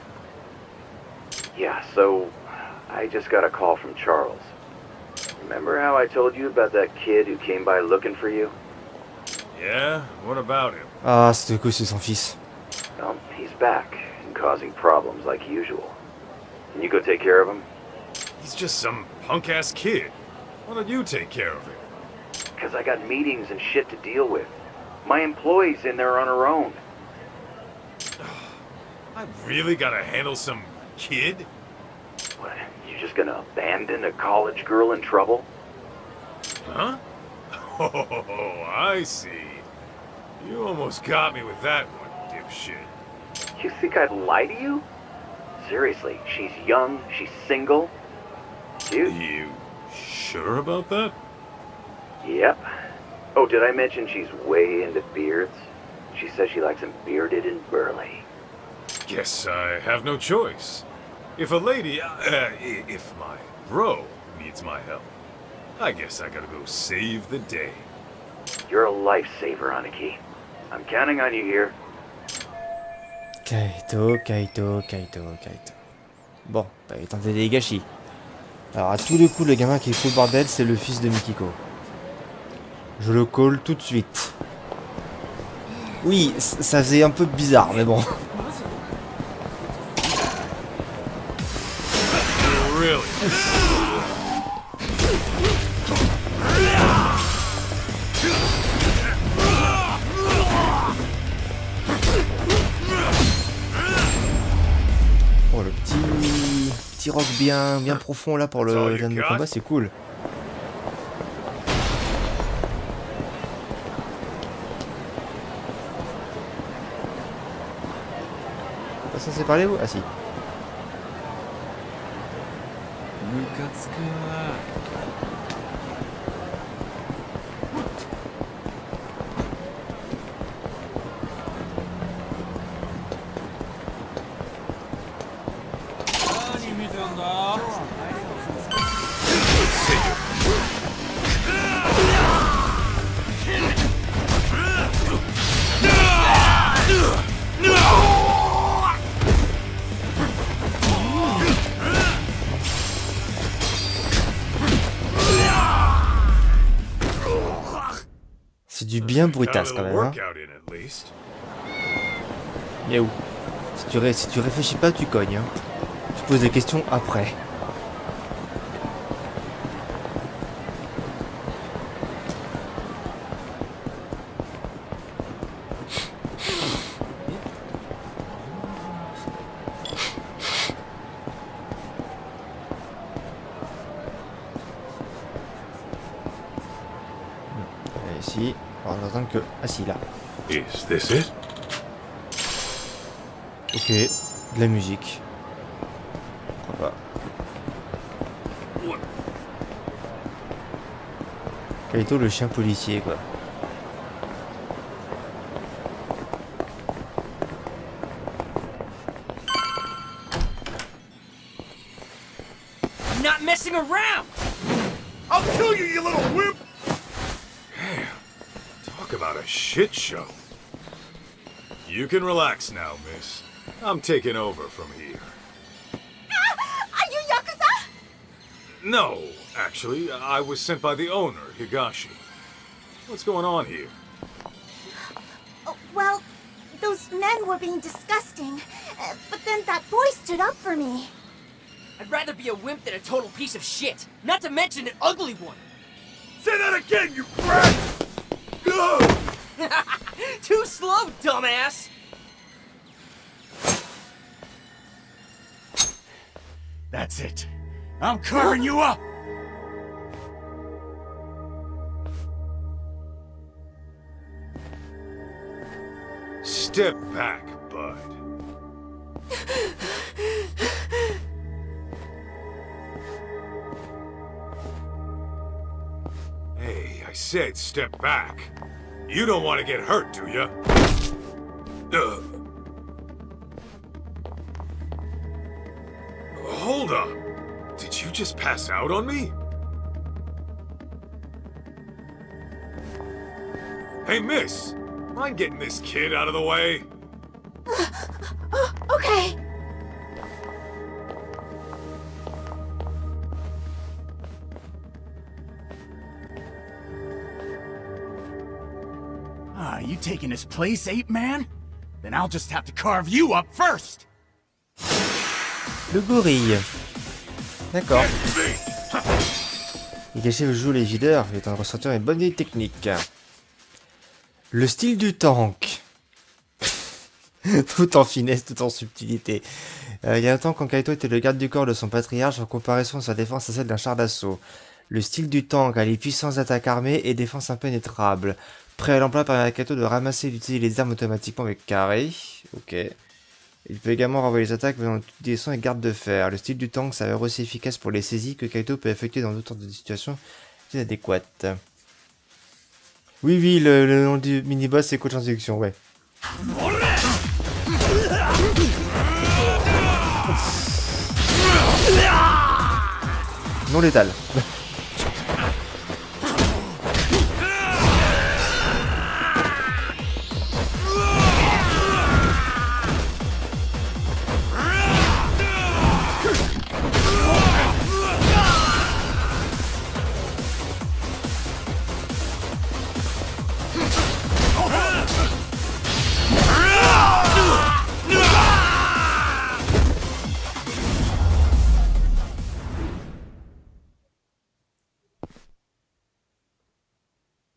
Yeah, so I just got a call from Charles. Remember how I told you about that kid who came by looking for you? Yeah? What about him? Ah, c'était quoi, c'est son fils. Well, he's back and causing problems like usual. Can you go take care of him? He's just some punk-ass kid. Why don't you take care of him? Because I got meetings and shit to deal with. My employee's in there on her own. I really gotta handle some kid? What, you just gonna abandon a college girl in trouble? Huh? Oh, I see. You almost got me with that one, dipshit. You think I'd lie to you? Seriously, she's young, she's single. You sure about that? Yep. Oh, did I mention she's way into beards? She says she likes them bearded and burly. Guess I have no choice. If a lady, if my bro needs my help, I guess I gotta go save the day. You're a lifesaver, Aniki. I'm counting on you here. Kaito. Bon, bah, il tentait des gâchis. Alors à tous les coups, le gamin qui fout le bordel, c'est le fils de Mikiko. Je le colle tout de suite. Oui, ça faisait un peu bizarre, mais bon. Oh, le petit rock bien profond là pour le jeune de combat, c'est cool. Pas censé parler vous? Ah si. C'est du bien brutasse quand même, hein. Mais où si tu réfléchis pas, tu cognes, hein. Tu poses des questions après. Ici, alors on attend que... Ah si, là. Is this it? Ok, de la musique. Pourquoi pas. Kaito le chien policier, quoi. I'm not messing around! I'll kill you, you little whip! Damn, talk about a shit show. You can relax now, miss. I'm taking over from here. Are you Yakuza? No, actually, I was sent by the owner, Higashi. What's going on here? Oh, well, those men were being disgusting, but then that boy stood up for me. I'd rather be a wimp than a total piece of shit, not to mention an ugly one. Say that again, you brat! Too slow, dumbass! That's it. I'm carving you up! Step back, bud. Hey, I said step back. You don't want to get hurt, do you? Hold on. Did you just pass out on me? Hey, miss. Mind getting this kid out of the way? Okay. Ah, you taking his place, ape man? Then I'll just have to carve you up first! Le gorille. D'accord. Il cachait le jeu les videurs, il est en train de ressortir une bonne vieille technique. Le style du tank. Tout en finesse, tout en subtilité. Il y a un temps, quand Kaito était le garde du corps de son patriarche, en comparaison de sa défense à celle d'un char d'assaut. Le style du tank a les puissances d'attaque armée et défense impénétrable. Prêt à l'emploi permet à Kaito de ramasser et d'utiliser les armes automatiquement avec carré. Ok. Il peut également renvoyer les attaques venant des sons et garde de fer. Le style du tank s'avère aussi efficace pour les saisies que Kaito peut effectuer dans d'autres situations inadéquates. Oui, le nom du mini-boss c'est coach en séduction, ouais. Non létal.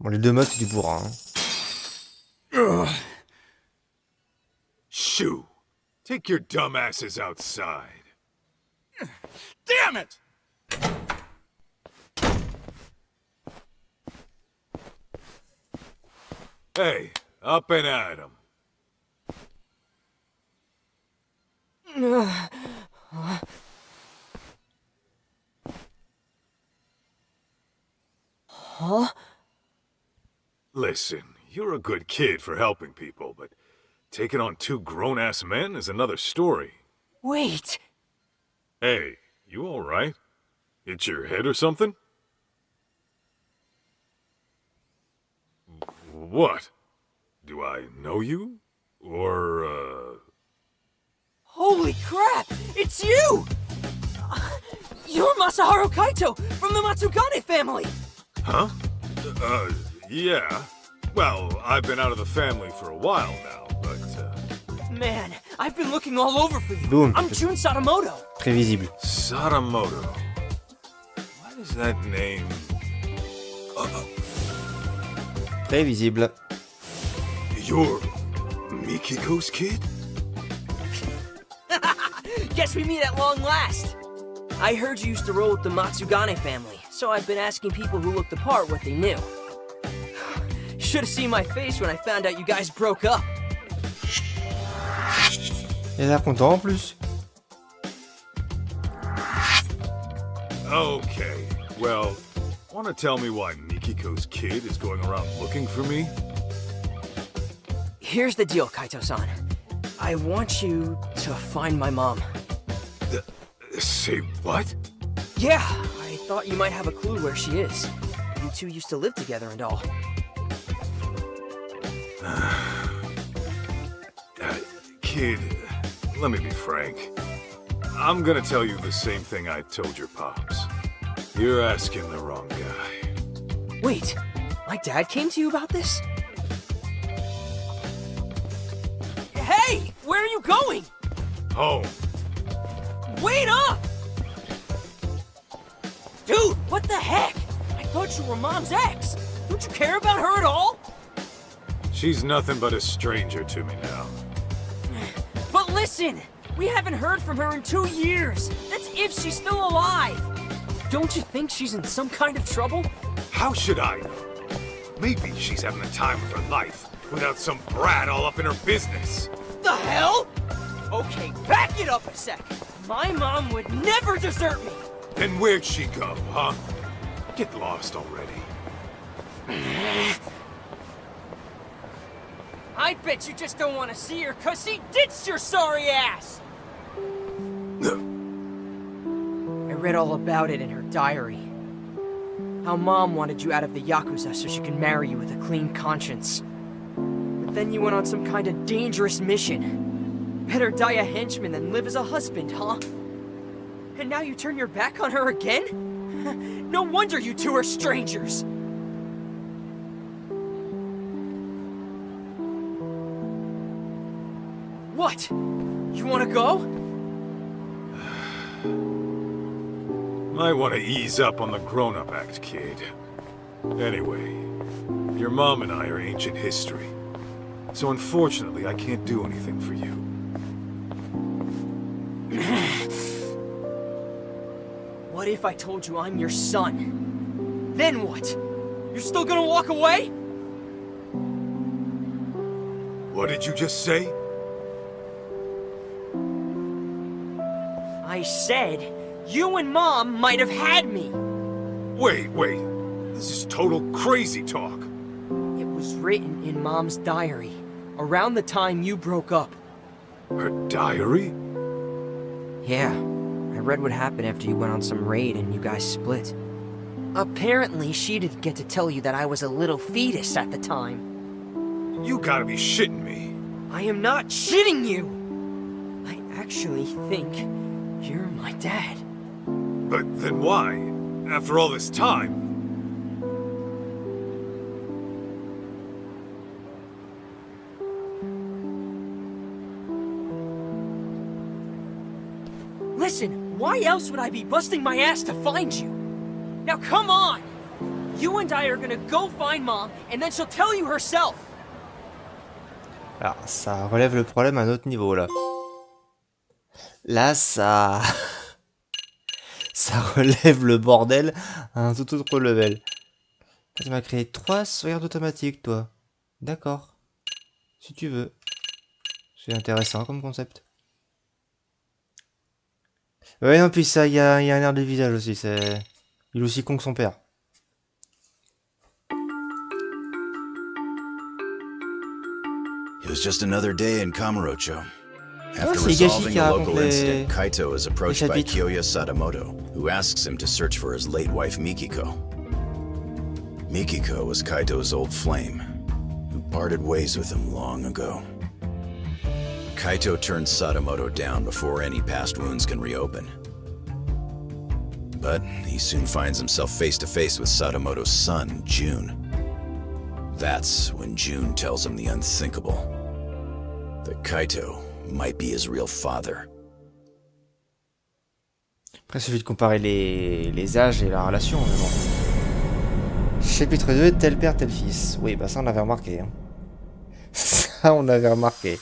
Bon, les deux modes, c'est du bourrin. Hein. Shoo! Take your dumb asses outside. Damn it! Hey, up and at 'em. Huh? Listen, you're a good kid for helping people, but taking on two grown-ass men is another story. Wait! Hey, you alright? Hit your head or something? What? Do I know you? Or, Holy crap! It's you! You're Masaharu Kaito from the Matsugane family! Huh? Yeah. Well, I've been out of the family for a while now, but, Man, I've been looking all over for you. Boom. I'm Jun Sadamoto. Prévisible. Sadamoto. What is that name? Prévisible. You're Mikiko's kid? Guess we meet at long last. I heard you used to roll with the Matsugane family, so I've been asking people who looked the part what they knew. Should have seen my face when I found out you guys broke up. Il a l'air content en plus. Okay, well, wanna tell me why Mikiko's kid is going around looking for me? Here's the deal, Kaito-san. I want you to find my mom. Say what? Yeah, I thought you might have a clue where she is. You two used to live together and all. Kid, let me be frank. I'm gonna tell you the same thing I told your pops. You're asking the wrong guy. Wait, my dad came to you about this? Hey, where are you going? Home. Wait up! Dude, what the heck? I thought you were Mom's ex. Don't you care about her at all? She's nothing but a stranger to me now. But listen, we haven't heard from her in 2 years. That's if she's still alive. Don't you think she's in some kind of trouble? How should I know? Maybe she's having the time of her life without some brat all up in her business. The hell? Okay, back it up a sec. My mom would never desert me. Then where'd she go, huh? Get lost already. I bet you just don't want to see her because she ditched your sorry ass. I read all about it in her diary. How Mom wanted you out of the Yakuza so she could marry you with a clean conscience. But then you went on some kind of dangerous mission. Better die a henchman than live as a husband, huh? And now you turn your back on her again? No wonder you two are strangers. What? You want to go? Might want to ease up on the grown-up act, kid. Anyway, your mom and I are ancient history. So unfortunately, I can't do anything for you. What if I told you I'm your son? Then what? You're still gonna walk away? What did you just say? I said, you and Mom might have had me. Wait. This is total crazy talk. It was written in Mom's diary, around the time you broke up. Her diary? Yeah, I read what happened after you went on some raid and you guys split. Apparently, she didn't get to tell you that I was a little fetus at the time. You gotta be shitting me. I am not shitting you! I actually think you're my dad. But then why? After all this time? Listen, why else would I be busting my ass to find you? Now come on! You and I are gonna go find Mom, and then she'll tell you herself! Alors, ça relève le problème à un autre niveau, là. Là, ça... ça relève le bordel à un tout autre level. Tu m'as créé 3 sauvegardes automatiques, toi. D'accord. Si tu veux. C'est intéressant comme concept. Ouais, non, puis ça, il y a un air de visage aussi. C'est... Il est aussi con que son père. It was just another day in Kamurocho. After c'est Higashi resolving qui a raconte local incident, Kaito is approached by chapitres. Kyoya Sadamoto, who asks him to search for his late wife Mikiko. Mikiko was Kaito's old flame, who parted ways with him long ago. Kaito turns Sadamoto down before any past wounds can reopen. But he soon finds himself face to face with Sadamoto's son, June. That's when June tells him the unthinkable. That Kaito might be his real father. Après, il suffit de comparer les âges et la relation, mais bon. Chapitre 2, tel père, tel fils. Oui, bah ça on avait remarqué. Hein. Ça on avait remarqué.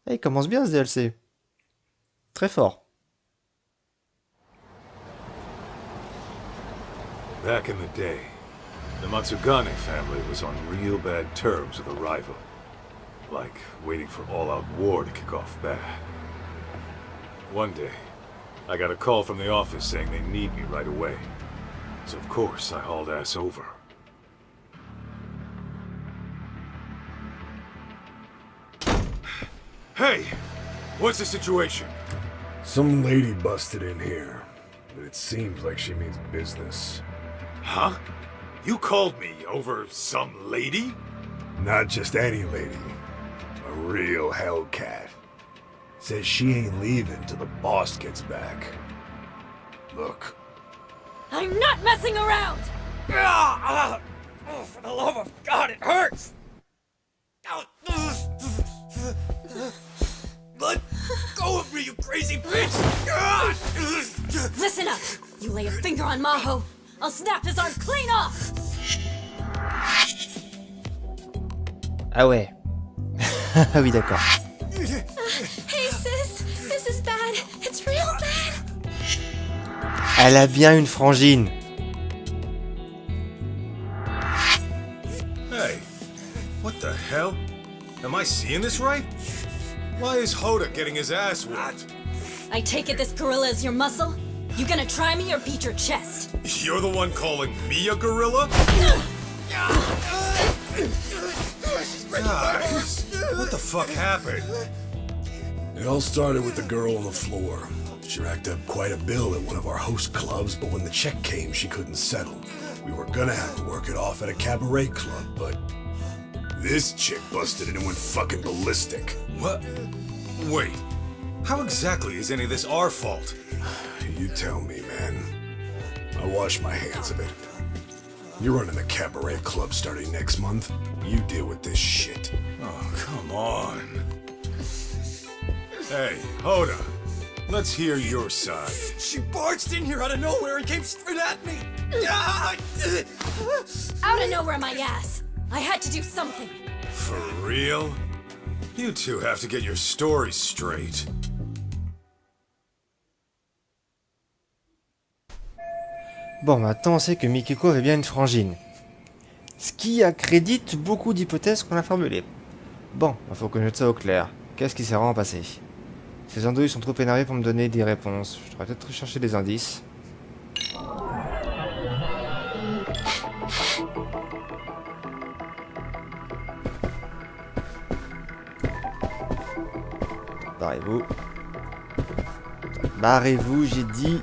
Et il commence bien ce DLC. Très fort. Back in the day, the Matsugane family was on real bad terms with a rival. Like waiting for all-out war to kick off bad. One day, I got a call from the office saying they need me right away. So of course, I hauled ass over. Hey! What's the situation? Some lady busted in here, but it seems like she means business. Huh? You called me over some lady? Not just any lady. A real hellcat. Says she ain't leaving till the boss gets back. Look. I'm not messing around! Oh, for the love of God, it hurts! Let go of me, you crazy bitch! Listen up! You lay a finger on Maho, I'll snap his arm clean off! Ah ouais. Ah oui, d'accord. Hey sis, this is bad. It's real bad. Elle a bien une frangine. Hey, what the hell? Am I seeing this right? Why is Hoda getting his ass whooped? I take it this gorilla is your muscle? You gonna try me or beat your chest? You're the one calling me a gorilla? Guys, what the fuck happened? It all started with the girl on the floor. She racked up quite a bill at one of our host clubs, but when the check came, she couldn't settle. We were gonna have to work it off at a cabaret club, but this chick busted in and went fucking ballistic. What? Wait, how exactly is any of this our fault? You tell me, man. I wash my hands of it. You're running a cabaret club starting next month. You deal with this shit. Oh, come on. Hey, Hoda. Let's hear your side. She barged in here out of nowhere and came straight at me! Out of nowhere, my ass. I had to do something. For real? You two have to get your stories straight. Bon, maintenant on sait que Mikiko avait bien une frangine. Ce qui accrédite beaucoup d'hypothèses qu'on a formulées. Bon, il faut que je mette ça au clair. Qu'est-ce qui s'est vraiment passé? Ces andouilles sont trop énervés pour me donner des réponses. Je devrais peut-être chercher des indices. Barrez-vous. Barrez-vous, j'ai dit.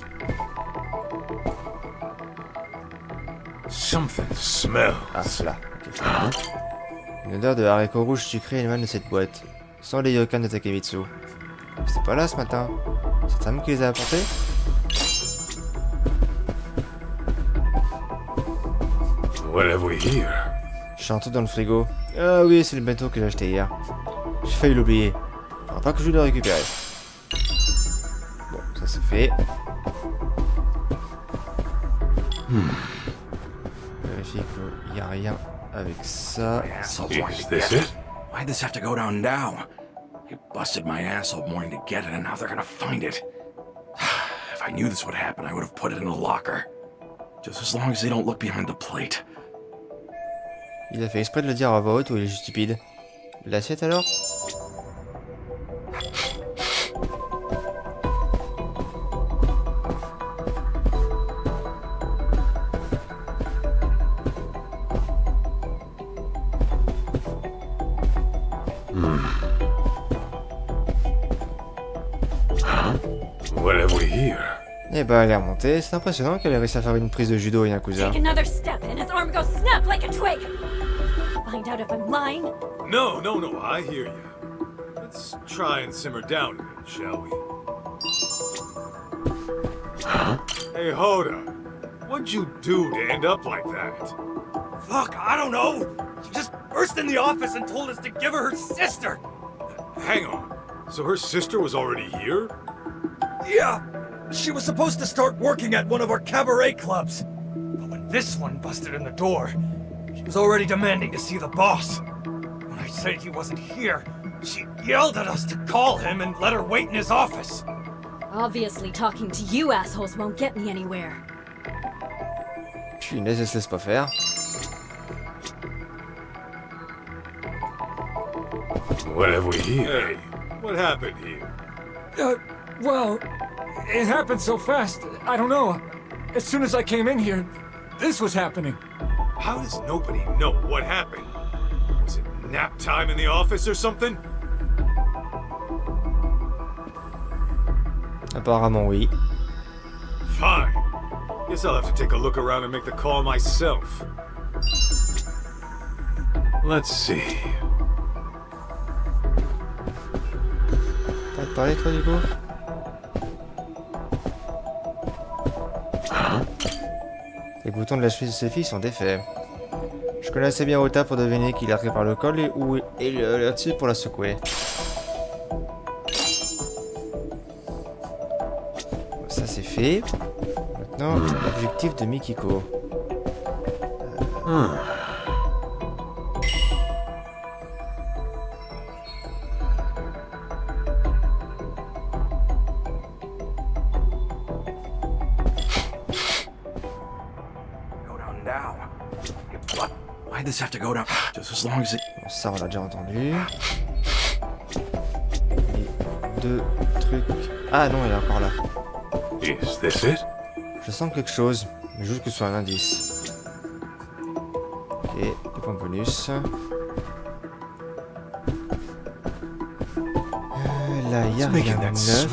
Something smells. Ah, cela. Okay. Une odeur de haricots rouges sucrés émane de cette boîte. Sans les yokan de Takemitsu. C'était pas là ce matin. C'est Sam qui les a apportés? What have we here? J'ai un truc dans le frigo. Ah oui, c'est le bento que j'ai acheté hier. J'ai failli l'oublier. Faudra pas que je le récupérer. Bon, ça c'est fait. Vérifier qu'il n'y a rien avec ça. Is this it? Why'd this have to go down now? You busted my asshole morning to get it, and now they're gonna find it. If I knew this would happen, I would have put it in a locker. Just as long as they don't look behind the plate. Il a fait exprès de le dire à voix haute ou il est juste stupide? L'assiette alors? What have we here? Eh ben, elle est remontée. C'est impressionnant qu'elle ait réussi à faire une prise de judo à Yakuza. Take another step and his arm goes snap like a twig. Find out if I'm lying. No, I hear you. Let's try and simmer down a bit, shall we? Hey, Hoda. What'd you do to end up like that? Fuck, I don't know. She just burst in the office and told us to give her sister. Hang on. So her sister was already here? Yeah, she was supposed to start working at one of our cabaret clubs. But when this one busted in the door, she was already demanding to see the boss. When I said he wasn't here, she yelled at us to call him and let her wait in his office. Obviously, talking to you assholes won't get me anywhere. Punaise, elle se laisse pas faire. What have we here? Hey, what happened here? Well, it happened so fast. I don't know. As soon as I came in here, this was happening. How does nobody know what happened? Was it nap time in the office or something? Apparemment oui. Fine. Guess I'll have to take a look around and make the call myself. Let's see. T'as parlé toi du coup? Les boutons de la chemise de ses filles sont défaits. Je connais assez bien Ota pour deviner qu'il est attrapé par le col et là-dessus pour la secouer. Ça c'est fait. Maintenant, l'objectif de Mikiko. Why'd this have to go down? Just as long as it... Bon, ça on l'a déjà entendu. Les deux trucs... Ah non, il est encore là. Is this it? Je sens quelque chose, mais juste que ce soit un indice. Ok, des points bonus. Là, il y a rien de neuf.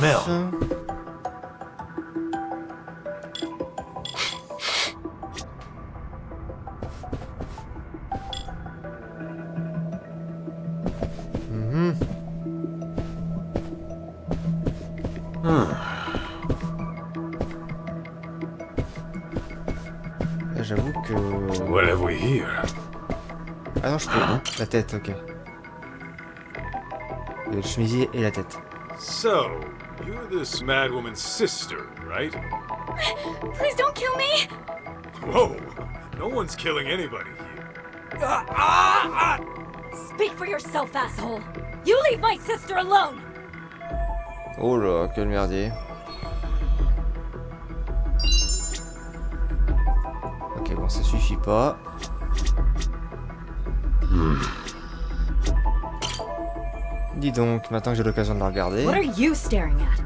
J'avoue que... What have we here? Ah non, je peux. La tête, ok. Le chemisier et la tête. So, you're this mad woman's sister, right? Please don't kill me! Whoa! No one's killing anybody here. Speak for yourself, asshole! You leave my sister alone! Oh là, quel merdier. Ok, bon, ça suffit pas. Dis donc, maintenant que j'ai l'occasion de la regarder. What are you staring at?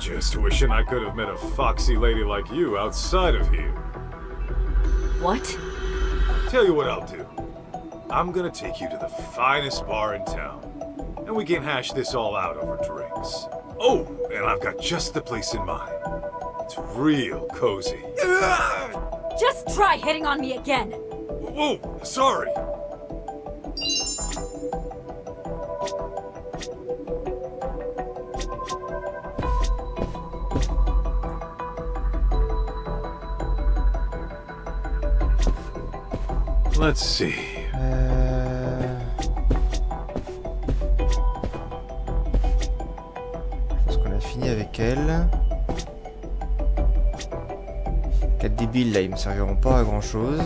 Just wishing I could have met a foxy lady like you outside of here. What? Tell you what I'll do. I'm gonna take you to the finest bar in town, and we can hash this all out over drinks. Oh, and I've got just the place in mind. It's real cozy. Just try hitting on me again! Whoa, sorry. Let's see. Je pense qu'on a fini avec elle. 4 débiles là, ils me serviront pas à grand chose.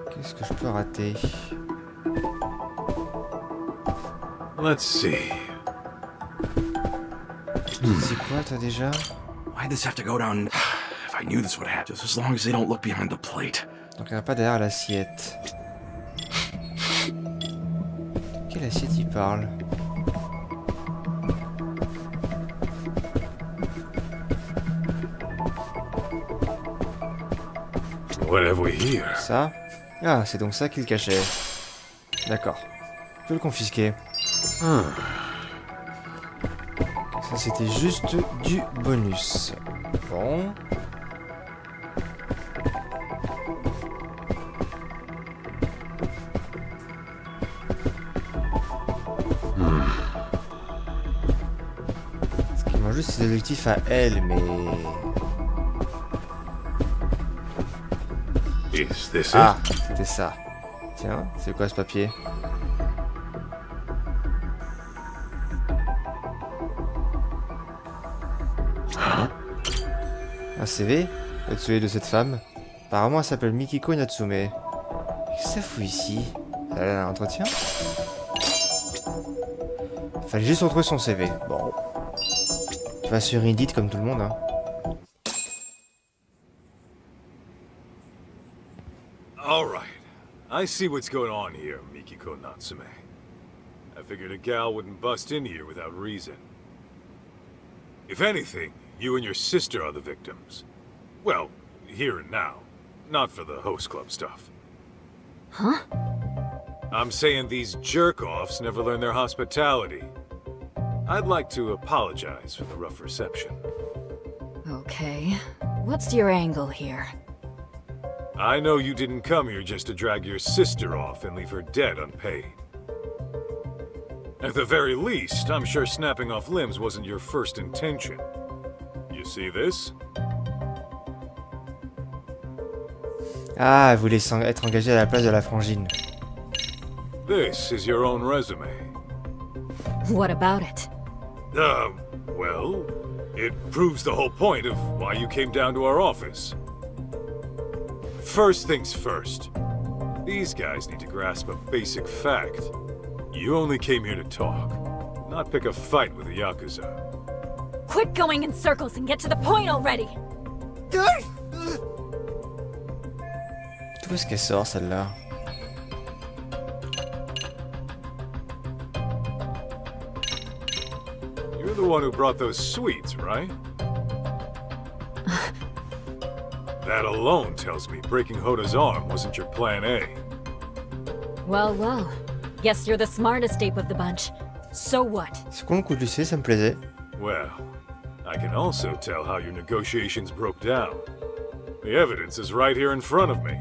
Qu'est-ce que je peux rater? Let's see. C'est quoi toi déjà? Why'd this have to go down? If I knew this would happen, just as long as they don't look behind the plate. Donc il n'y a pas derrière l'assiette. Quelle assiette il parle? What have we here? Ça? Ah, c'est donc ça qu'il cachait. D'accord. Je peux le confisquer. Ça c'était juste du bonus. Bon. plus ses objectifs à elle, mais... Ah, c'était ça. Tiens, c'est quoi ce papier? Un CV? Le celui de cette femme. Apparemment, elle s'appelle Mikiko Natsume. Qu'est-ce que ça fout ici? Elle a un entretien? Fallait juste retrouver son CV. Bon. Tu vas sur Indeed comme tout le monde, hein. All right. I see what's going on here, Mikiko Natsume. I figured a gal wouldn't bust in here without reason. If anything, you and your sister are the victims. Well, here and now. Not for the host club stuff. Huh? I'm saying these jerk-offs never learn their hospitality. I'd like to apologize for the rough reception. Okay. What's your angle here? I know you didn't come here just to drag your sister off and leave her dead unpaid. At the very least, I'm sure snapping off limbs wasn't your first intention. You see this? Ah, elle voulait être engagée à la place de la frangine. This is your own resume. What about it? Well, it proves the whole point of why you came down to our office. First things first. These guys need to grasp a basic fact. You only came here to talk, not pick a fight with the Yakuza. Quit going in circles and get to the point already! D'où est-ce qu'elle sort, celle-là? You're the one who brought those sweets, right? That alone tells me breaking Hoda's arm wasn't your plan A. Well, well. Guess you're the smartest ape of the bunch. So what? C'est con le coup de lycée, ça me plaisait. Well, I can also tell how your negotiations broke down. The evidence is right here in front of me.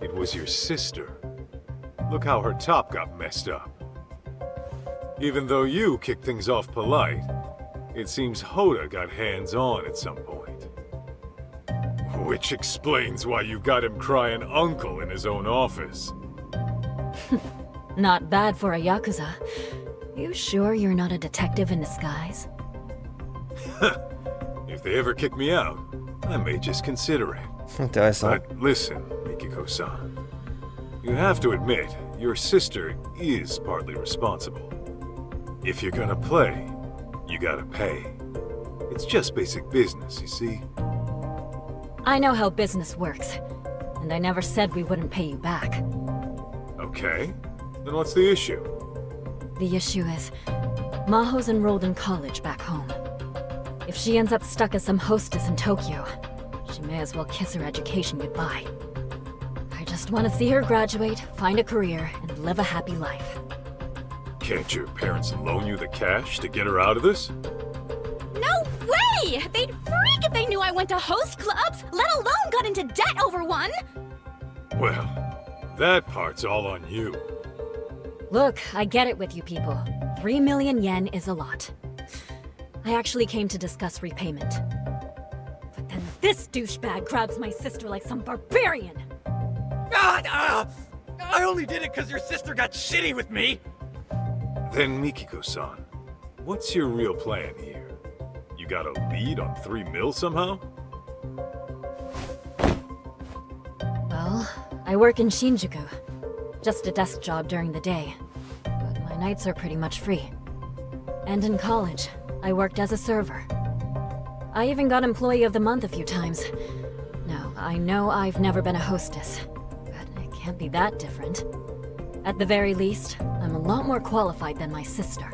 It was your sister. Look how her top got messed up. Even though you kicked things off polite, it seems Hoda got hands-on at some point. Which explains why you got him crying uncle in his own office. Not bad for a Yakuza. You sure you're not a detective in disguise? If they ever kick me out, I may just consider it. Intéressant. But listen, Mikiko-san. You have to admit, your sister is partly responsible. If you're gonna play, you gotta pay. It's just basic business, you see? I know how business works, and I never said we wouldn't pay you back. Okay, then what's the issue? The issue is, Maho's enrolled in college back home. If she ends up stuck as some hostess in Tokyo, she may as well kiss her education goodbye. I just want to see her graduate, find a career, and live a happy life. Can't your parents loan you the cash to get her out of this? No way! They'd freak if they knew I went to host clubs, let alone got into debt over one! Well, that part's all on you. Look, I get it with you people. 3 million yen is a lot. I actually came to discuss repayment. But then this douchebag grabs my sister like some barbarian! I only did it because your sister got shitty with me! Then Mikiko-san, what's your real plan here? You got a lead on 3 mil somehow? Well, I work in Shinjuku. Just a desk job during the day. But my nights are pretty much free. And in college, I worked as a server. I even got Employee of the Month a few times. Now, I know I've never been a hostess, but it can't be that different. At the very least, I'm a lot more qualified than my sister.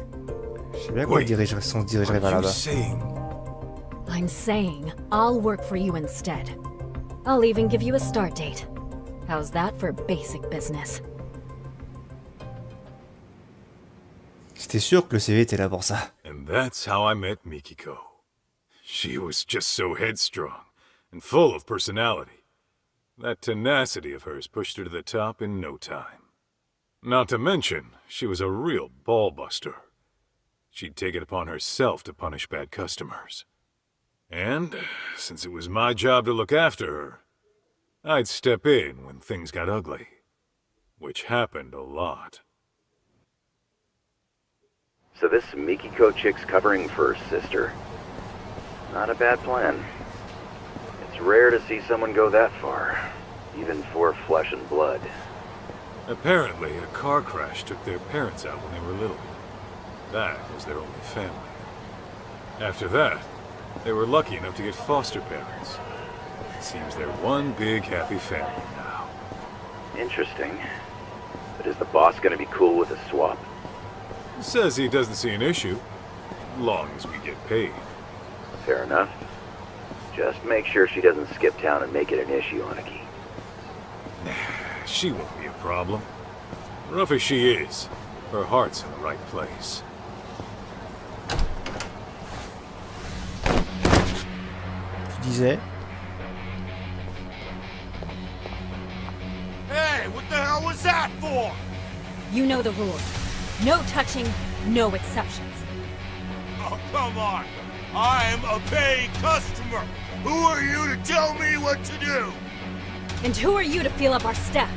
Je sais bien qu'on dirigerait vers là-bas. I'm saying I'll work for you instead. I'll even give you a start date. How's that for basic business? J'étais sûr que le CV était là pour ça. And that's how I met Mikiko. She was just so headstrong and full of personality. That tenacity of hers pushed her to the top in no time. Not to mention, she was a real ballbuster. She'd take it upon herself to punish bad customers. And, since it was my job to look after her, I'd step in when things got ugly. Which happened a lot. So this Mikiko chick's covering for her sister. Not a bad plan. It's rare to see someone go that far, even for flesh and blood. Apparently, a car crash took their parents out when they were little. That was their only family. After that, they were lucky enough to get foster parents. It seems they're one big happy family now. Interesting. But is the boss gonna be cool with a swap? Says he doesn't see an issue, long as we get paid. Fair enough. Just make sure she doesn't skip town and make it an issue, Aniki. She won't be a problem. Rough as she is, her heart's in the right place. Tu disais? Hey, what the hell was that for? You know the rules. No touching, no exceptions. Oh, come on. I'm a paying customer. Who are you to tell me what to do? And who are you to feel up our staff?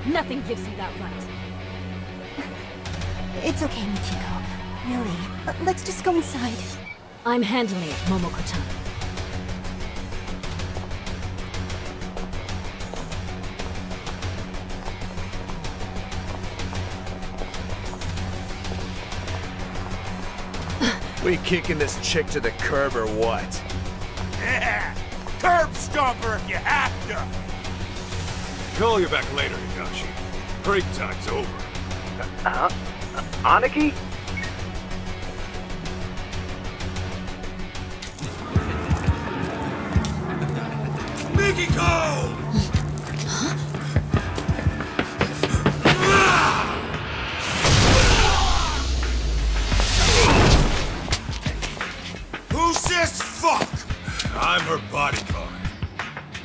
Nothing gives you that right. It's okay, Michiko. Really. Let's just go inside. I'm handling it, Momoko-tan. We kicking this chick to the curb or what? Yeah! Curb stomper if you have to! Call you back later, Higashi. Break time's over. Aniki? Mikiko! Who's this fuck? I'm her bodyguard.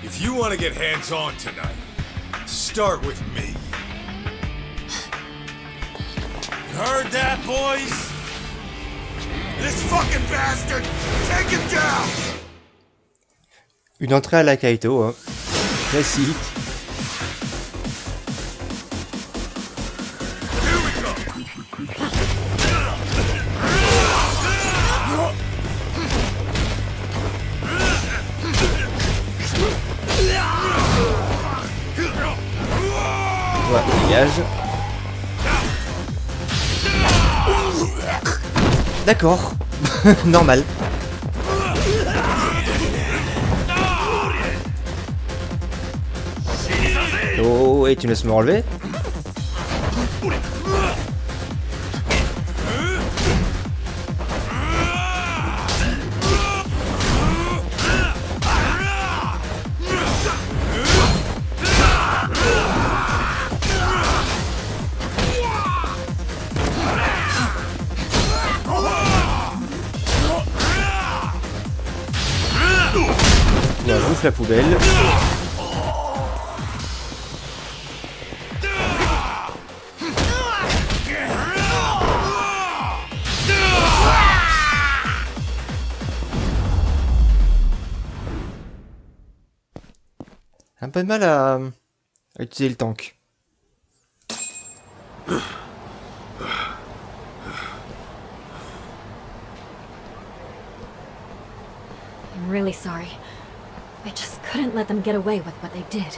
If you want to get hands-on tonight, start with me. You heard that, boys? This fucking bastard! Take him down! Une entrée à la Kaito, hein. Classique. Voilà, dégage. D'accord. Normal. Oh, et tu me laisses me relever? Voilà, bouffe la poubelle. Un peu de mal à utiliser le tank. I'm really sorry. I just couldn't let them get away with what they did.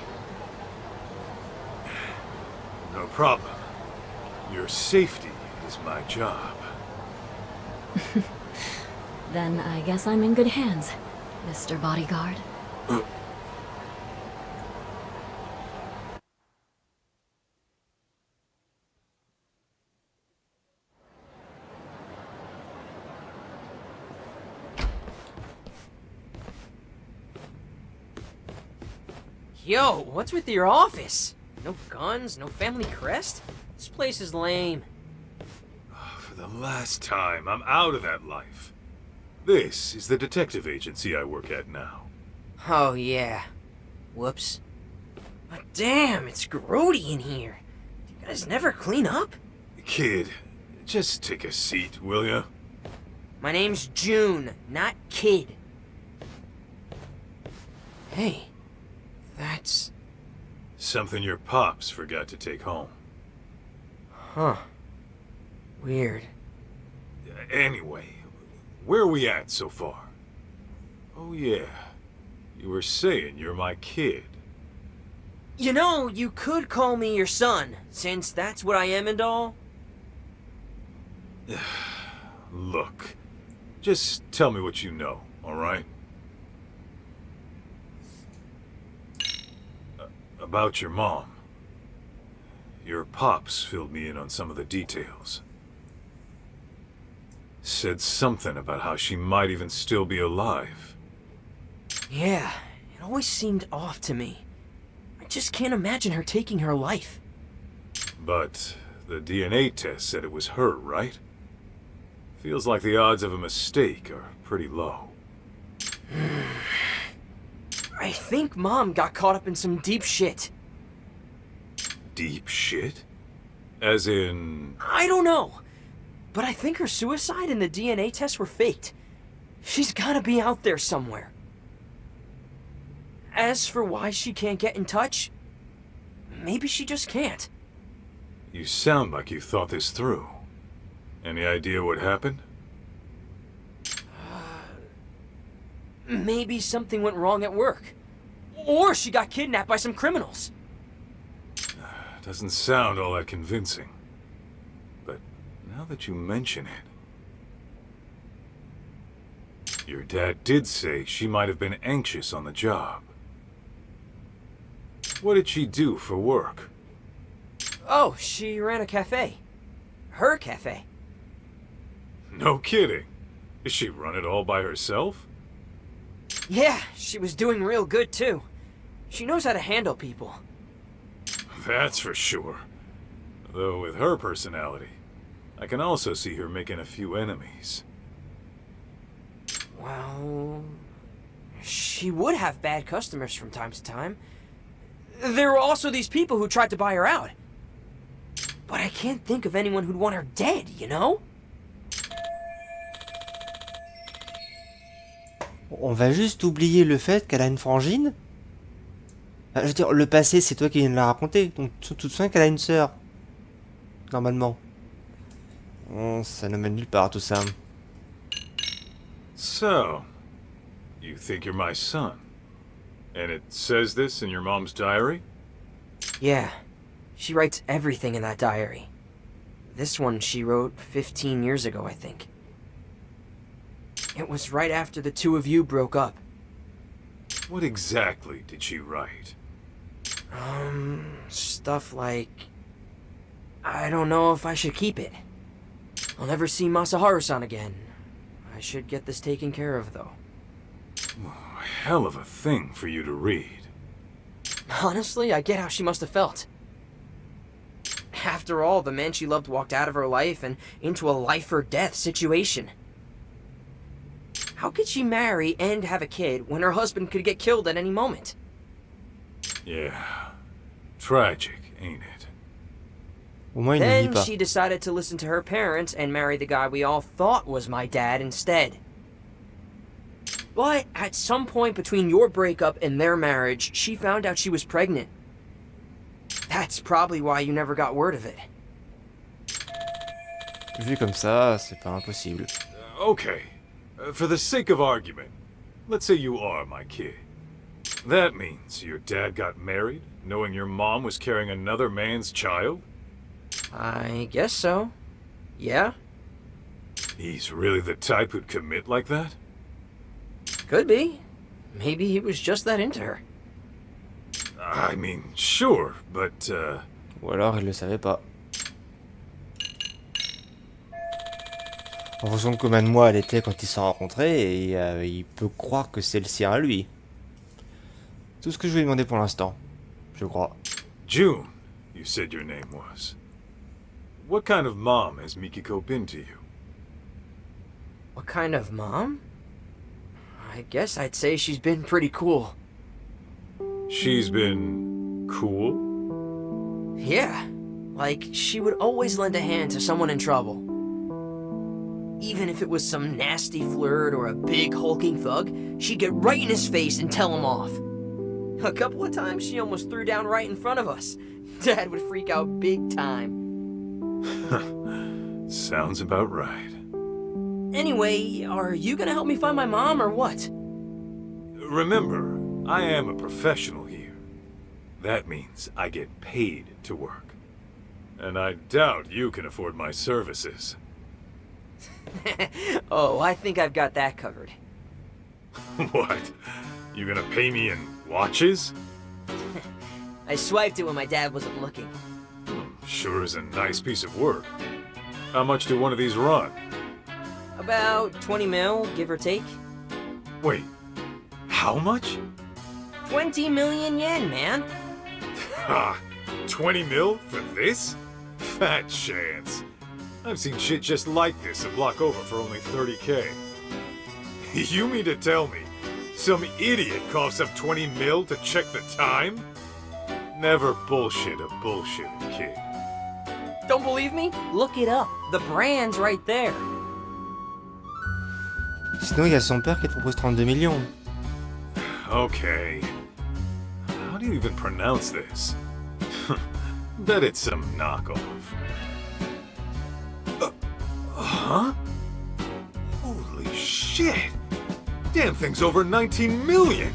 No problem. Your safety is my job. Then I guess I'm in good hands, Mr. Bodyguard. Yo, what's with your office? No guns, no family crest? This place is lame. For the last time, I'm out of that life. This is the detective agency I work at now. Oh, yeah. Whoops. But damn, it's grody in here. Do you You guys never clean up? Kid, just take a seat, will ya? My name's June, not Kid. Hey, that's... Something your pops forgot to take home. Huh. Weird. Anyway, where are we at so far? Oh yeah, you were saying you're my kid. You know, you could call me your son, since that's what I am and all. Look, just tell me what you know, alright? About your mom. Your pops filled me in on some of the details. Said something about how she might even still be alive. Yeah, it always seemed off to me. I just can't imagine her taking her life. But the DNA test said it was her, right? Feels like the odds of a mistake are pretty low. I think Mom got caught up in some deep shit. Deep shit? As in... I don't know. But I think her suicide and the DNA tests were faked. She's gotta be out there somewhere. As for why she can't get in touch, maybe she just can't. You sound like you thought this through. Any idea what happened? Maybe something went wrong at work. Or she got kidnapped by some criminals. Doesn't sound all that convincing. But now that you mention it... Your dad did say she might have been anxious on the job. What did she do for work? Oh, she ran a cafe. Her cafe. No kidding. Does she run it all by herself? Yeah, she was doing real good too. She knows how to handle people. That's for sure. Though with her personality, I can also see her making a few enemies. Well... she would have bad customers from time to time. There were also these people who tried to buy her out. But I can't think of anyone who'd want her dead, you know? On va juste oublier le fait qu'elle a une frangine. Enfin, je veux dire, le passé, c'est toi qui viens de la raconter. Donc tu te souviens qu'elle a une sœur. Normalement. Oh, ça ne mène nulle part tout ça. So, you think you're my son? And it says this in your mom's diary? Yeah. She writes everything in that diary. This one she wrote 15 years ago, I think. It was right after the two of you broke up. What exactly did she write? Stuff like... I don't know if I should keep it. I'll never see Masaharu-san again. I should get this taken care of, though. Oh, hell of a thing for you to read. Honestly, I get how she must have felt. After all, the man she loved walked out of her life and into a life-or-death situation. How could she marry and have a kid when her husband could get killed at any moment? Yeah. Tragic, ain't it? Then she decided to listen to her parents and marry the guy we all thought was my dad instead. But at some point between your breakup and their marriage, she found out she was pregnant. That's probably why you never got word of it. Vu comme ça, c'est pas impossible. Okay. For the sake of argument, let's say you are my kid. That means your dad got married, knowing your mom was carrying another man's child? I guess so. Yeah? He's really the type who'd commit like that? Could be. Maybe he was just that into her. I mean, sure, but, Ou alors il le savait pas. En fonction de combien de mois elle était quand ils se sont rencontrés, et il peut croire que c'est le sien à lui. Tout ce que je lui ai demandé pour l'instant, je crois. June, you said your name was. What kind of mom has Mikiko been to you? What kind of mom? I guess I'd say she's been pretty cool. She's been... cool? Yeah. Like, she would always lend a hand to someone in trouble. Even if it was some nasty flirt or a big hulking thug, she'd get right in his face and tell him off. A couple of times she almost threw down right in front of us. Dad would freak out big time. Sounds about right. Anyway, are you gonna help me find my mom or what? Remember, I am a professional here. That means I get paid to work. And I doubt you can afford my services. Oh, I think I've got that covered. What? You gonna pay me in watches? I swiped it when my dad wasn't looking. Sure is a nice piece of work. How much do one of these run? About 20 mil, give or take. Wait, how much? 20 million yen, man. Ha! 20 mil for this? Fat chance. I've seen shit just like this a block over for only 30K. You mean to tell me some idiot coughs up 20 mil to check the time? Never bullshit a bullshitting kid. Don't believe me? Look it up. The brand's right there. Sinon, il y a son père qui te propose 32 millions. Okay. How do you even pronounce this? Bet it's some knockoff. Huh? Holy shit! Damn thing's over 19 million!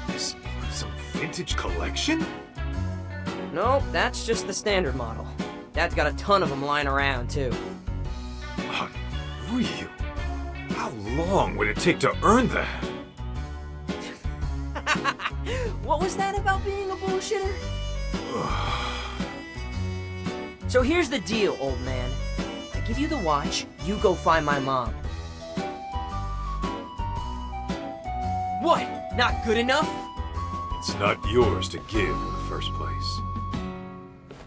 This some vintage collection? Nope, that's just the standard model. Dad's got a ton of them lying around, too. Unreal. How long would it take to earn that? What was that about being a bullshitter? So here's the deal, old man. I give you the watch, you go find my mom. What? Not good enough? It's not yours to give in the first place.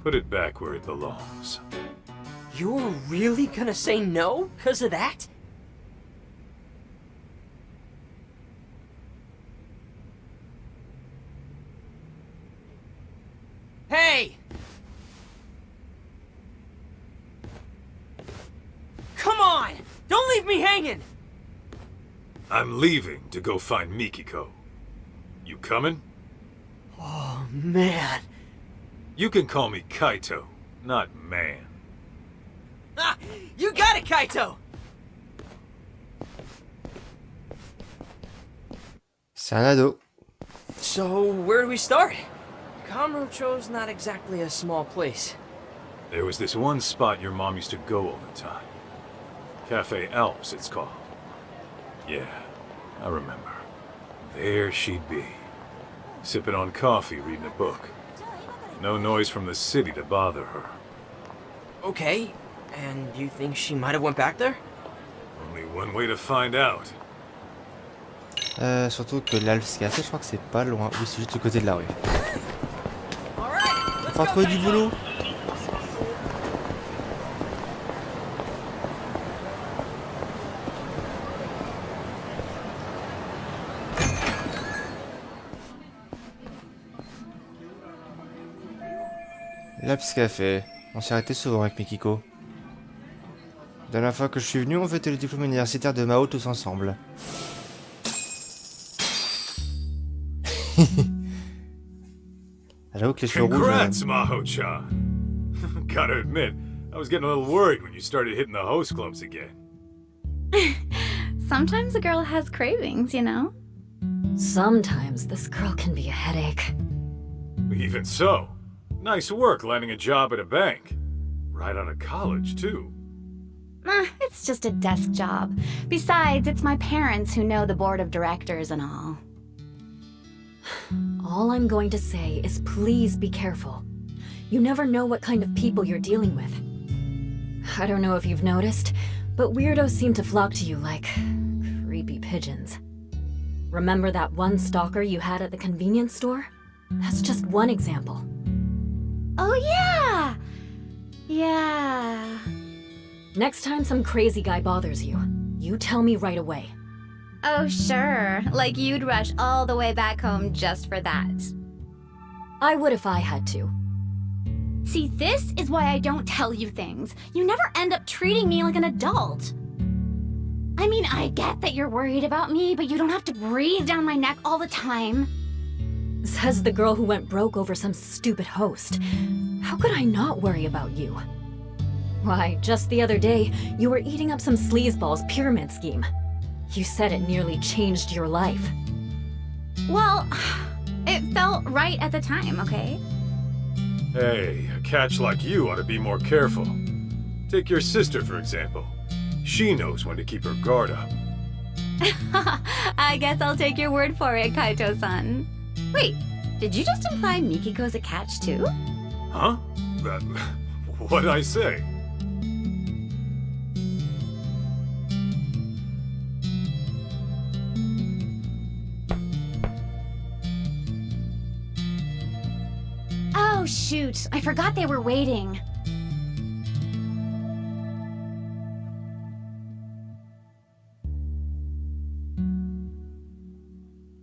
Put it back where it belongs. You're really gonna say no because of that? Hey! Come on! Don't leave me hanging! I'm leaving to go find Mikiko. You coming? Oh, man. You can call me Kaito, not man. Ah, you got it, Kaito! C'est un ado. So, where do we start? Kamurocho's not exactly a small place. There was this one spot your mom used to go all the time. Cafe Alps, it's called. Yeah, I remember. There she'd be. Sipping on coffee, reading a book. No noise from the city to bother her. Okay, and you think she might have went back there? Only one way to find out. Surtout que l'Alps Café, je crois que c'est pas loin. Oui, c'est juste du côté de la rue. On va trouver du boulot. L'Alps Café. On s'est arrêté souvent avec Mikiko. La dernière fois que je suis venu, on fêtait le diplôme universitaire de Mao tous ensemble. J'avoue que les cheveux rouges... Congrats, Maho-chan! Gotta admit, I was getting a little worried when you started hitting the host clubs again. Sometimes a girl has cravings, you know? Sometimes this girl can be a headache. Even so, nice work landing a job at a bank. Right out of college, too. It's just a desk job. Besides, it's my parents who know the board of directors and all. All I'm going to say is please be careful. You never know what kind of people you're dealing with. I don't know if you've noticed, but weirdos seem to flock to you like creepy pigeons. Remember that one stalker you had at the convenience store? That's just one example. Oh yeah! Yeah. Next time some crazy guy bothers you, you tell me right away. Oh sure, like you'd rush all the way back home just for that. I would if I had to. See, this is why I don't tell you things. You never end up treating me like an adult. I mean, I get that you're worried about me, but you don't have to breathe down my neck all the time. Says the girl who went broke over some stupid host. How could I not worry about you? Why, just the other day, you were eating up some sleazeball's pyramid scheme. You said it nearly changed your life. Well, it felt right at the time, okay? Hey, a catch like you ought to be more careful. Take your sister, for example. She knows when to keep her guard up. I guess I'll take your word for it, Kaito-san. Wait, did you just imply Mikiko's a catch too? Huh? What'd I say? Oh shoot, I forgot they were waiting.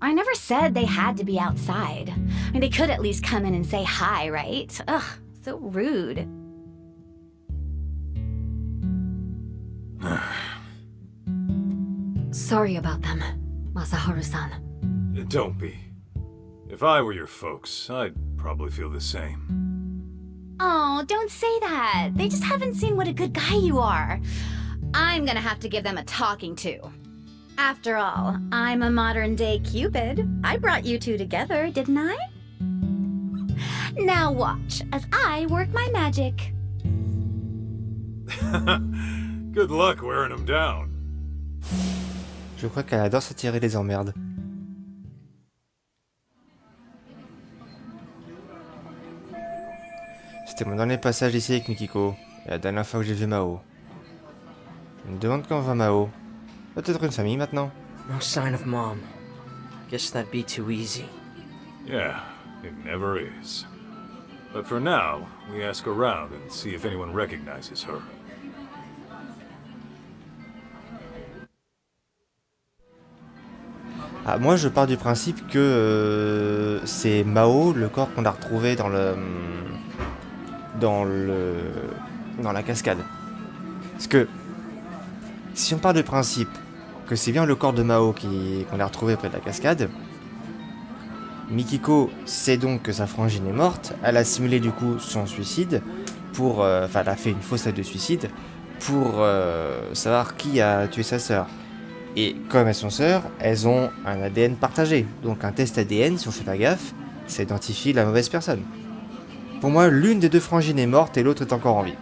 I never said they had to be outside. I mean, they could at least come in and say hi, right? Ugh, so rude. Sorry about them, Masaharu-san. Don't be. If I were your folks, I'd probably feel the same. Oh, don't say that. They just haven't seen what a good guy you are. I'm gonna have to give them a talking to. After all, I'm a modern-day Cupid. I brought you two together, didn't I? Now watch, as I work my magic. Good luck wearing them down. Je crois qu'elle adore s'attirer les emmerdes. C'était mon dernier passage ici avec Mikiko, et la dernière fois que j'ai vu Mao. Je me demande quand va Mao. Peut-être une famille maintenant. No sign of Mom. Guess that'd be too easy. Yeah, it never is. But for now, we ask around and see if anyone recognizes her. Ah, moi je pars du principe que c'est Mao, le corps qu'on a retrouvé dans la cascade. Parce que si on part du principe que c'est bien le corps de Mao qu'on a retrouvé près de la cascade, Mikiko sait donc que sa frangine est morte, elle a simulé du coup son suicide pour... Enfin, elle a fait une fausse lettre de suicide pour savoir qui a tué sa sœur. Et comme elles sont sœurs, elles ont un ADN partagé. Donc un test ADN, si on fait pas gaffe, ça identifie la mauvaise personne. Pour moi, l'une des deux frangines est morte et l'autre est encore en vie.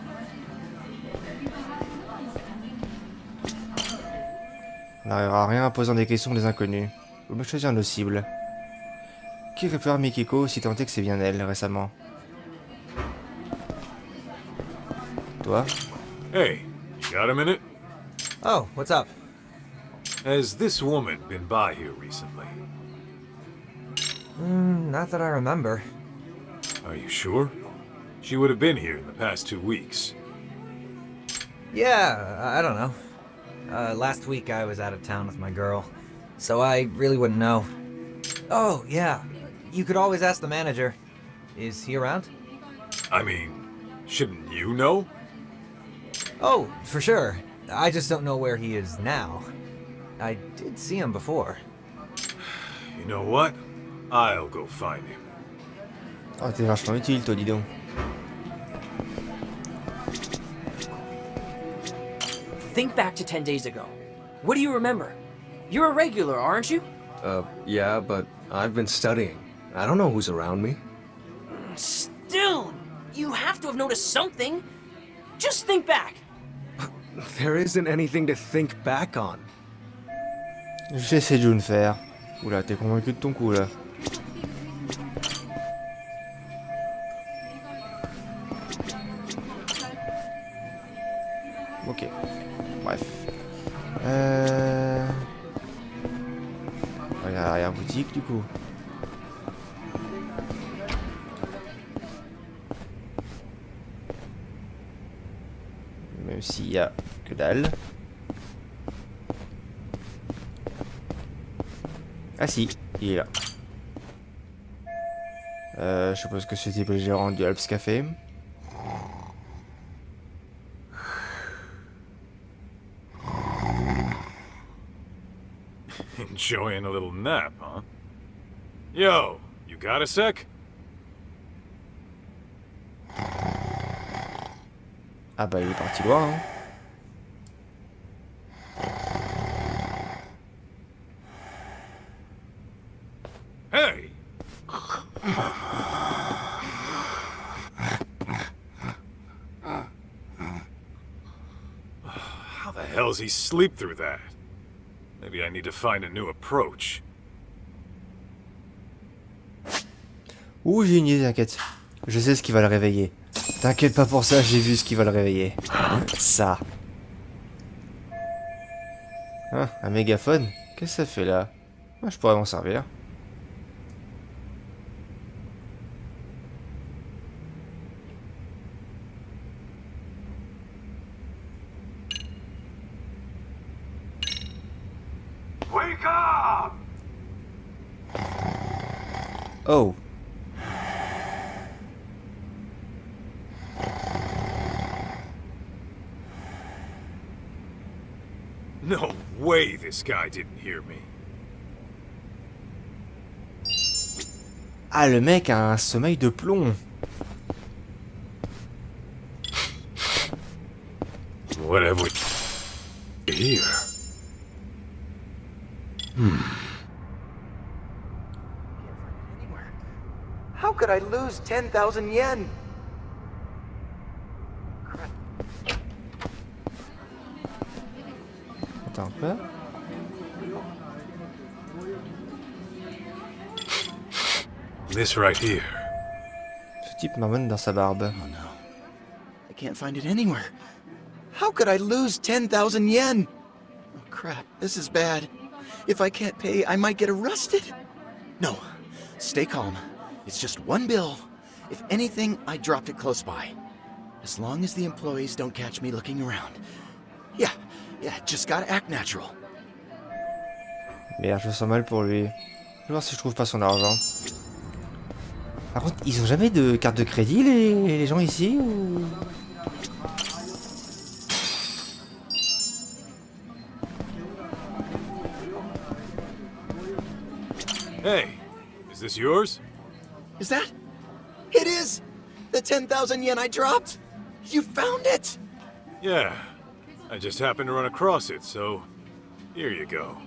On n'arrivera à rien en posant des questions des inconnus. Faut me choisir nos cibles. Qui repère Mikiko si tant est que c'est bien elle récemment? Toi? Hey, you got a minute? Oh, what's up? Has this woman been by here recently? Not that I remember. Are you sure? She would have been here in the past 2 weeks. Yeah, I don't know. Last week I was out of town with my girl, so I really wouldn't know. Oh, yeah. You could always ask the manager. Is he around? I mean, shouldn't you know? Oh, for sure. I just don't know where he is now. I did see him before. You know what? I'll go find him. Oh, t'es vachement utile, toi, dis donc. Think back to 10 days ago. What do you remember? You're a regular, aren't you? Yeah, but I've been studying. I don't know who's around me. Still, you have to have noticed something. Just think back. There isn't anything to think back on. J'essaie de le faire. Oula, t'es convaincu de ton coup là. Ok. Bref. Il y a l'arrière-boutique du coup. Même s'il y a que dalle. Ah si, il est là. Je suppose que ce type est le gérant du Alps Café. Enjoying a little nap, huh? Yo, you got a sec? Ah bah il est parti loin, hein. Hey! How the hell does he sleep through that? Maybe I need to find a new approach. Ouh, j'ai une idée, t'inquiète. Je sais ce qui va le réveiller. T'inquiète pas pour ça, j'ai vu ce qui va le réveiller. Ça. Ah, un mégaphone? Qu'est-ce que ça fait là? Ah, je pourrais m'en servir. Wake up! Oh. No way this guy didn't hear me. Ah, le mec a un sommeil de plomb. What have we here? How could I lose 10,000 yen? Attends un peu. This right here. Ce type marmonne dans sa barbe. Oh no. I can't find it anywhere. How could I lose 10,000 yen? Oh crap, this is bad. If I can't pay, I might get arrested. No, stay calm. It's just one bill. If anything, I dropped it close by. As long as the employees don't catch me looking around. Yeah, just gotta act natural. Merde, je me sens mal pour lui. Je vais voir si je trouve pas son argent. Par contre, ils ont jamais de carte de crédit, les gens ici, ou... Hey, is this yours? Is that? It is! The 10,000 yen I dropped! You found it! Yeah, I just happened to run across it, so here you go.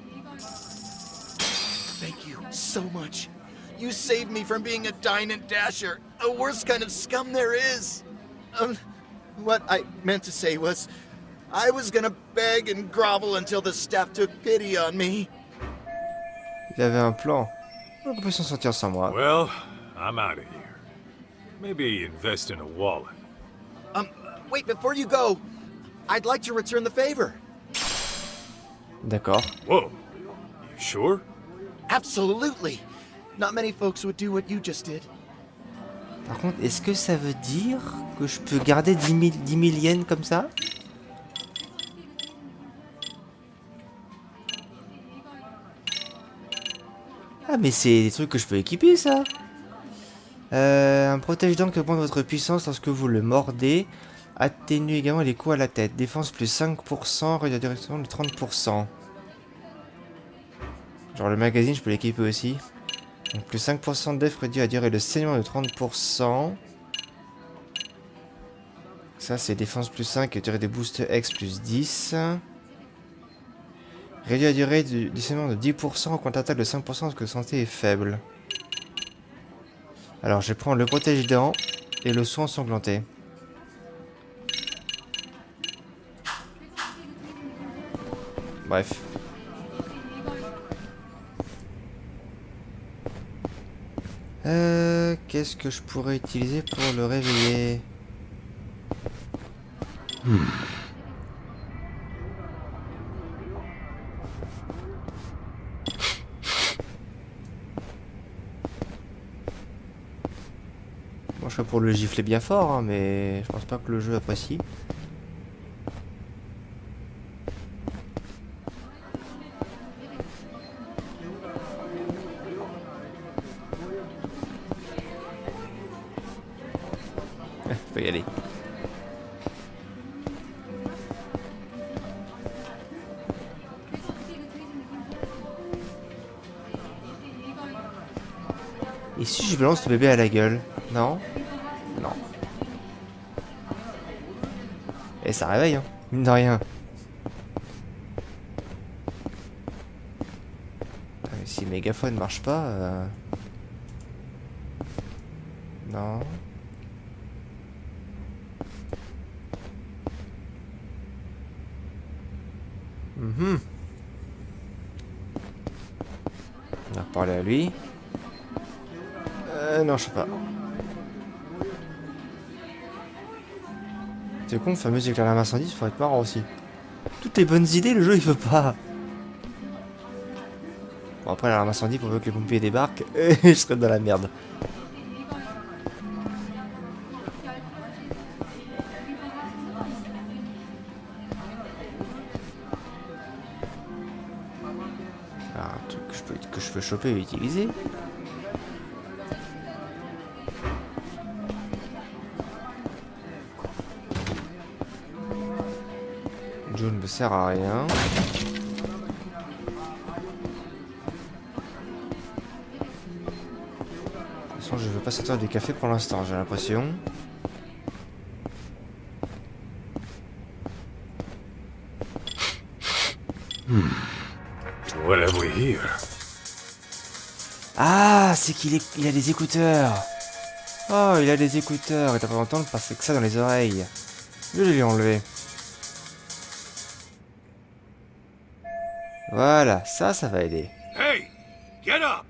Thank you so much. You saved me from being a dine and dasher, the worst kind of scum there is. What I meant to say was, I was gonna beg and grovel until the staff took pity on me. Il avait un plan. On peut s'en sortir sans moi. Well, I'm out of here. Maybe invest in a wallet. Wait, before you go, I'd like to return the favor. D'accord. Whoa, you sure? Absolutely. Not many folks would do what you just did. Par contre, est-ce que ça veut dire que je peux garder 10 000 yens comme ça? Ah, mais c'est des trucs que je peux équiper, ça. Un protège-dents qui augmente votre puissance lorsque vous le mordez. Atténue également les coups à la tête. Défense plus 5%, réduit directement de 30%. Genre le magazine, je peux l'équiper aussi. Donc plus 5% de def réduit la durée de saignement de 30%. Ça c'est défense plus 5 et durée des boosts X plus 10. Réduit la durée du saignement de 10% en contre-attaque de 5% parce que santé est faible. Alors je vais prendre le protège-dents et le soin ensanglanté. Bref. Qu'est-ce que je pourrais utiliser pour le réveiller? Bon, je serais pour le gifler bien fort, hein, mais je pense pas que le jeu apprécie. Faut y aller. si je balance le bébé à la gueule? Non? Non. Et ça réveille, hein, mine de rien. Si le mégaphone marche pas... Non. On va reparler à lui. Non, je sais pas. C'est con, le fameux éclair à incendie, ça pourrait être marrant aussi. Toutes les bonnes idées, le jeu il veut pas. Bon, après l'alarme incendie, pour que les pompiers débarquent, je serais dans la merde. Alors, un truc que je peux choper et utiliser. John ne sert à rien. De toute façon, je veux pas sortir du café pour l'instant, j'ai l'impression. What have we here? Ah, c'est qu'il a des écouteurs. Oh, il a des écouteurs et t'as pas longtemps de passer que ça dans les oreilles. Je vais lui enlever. Voilà, ça va aider. Hey, get up!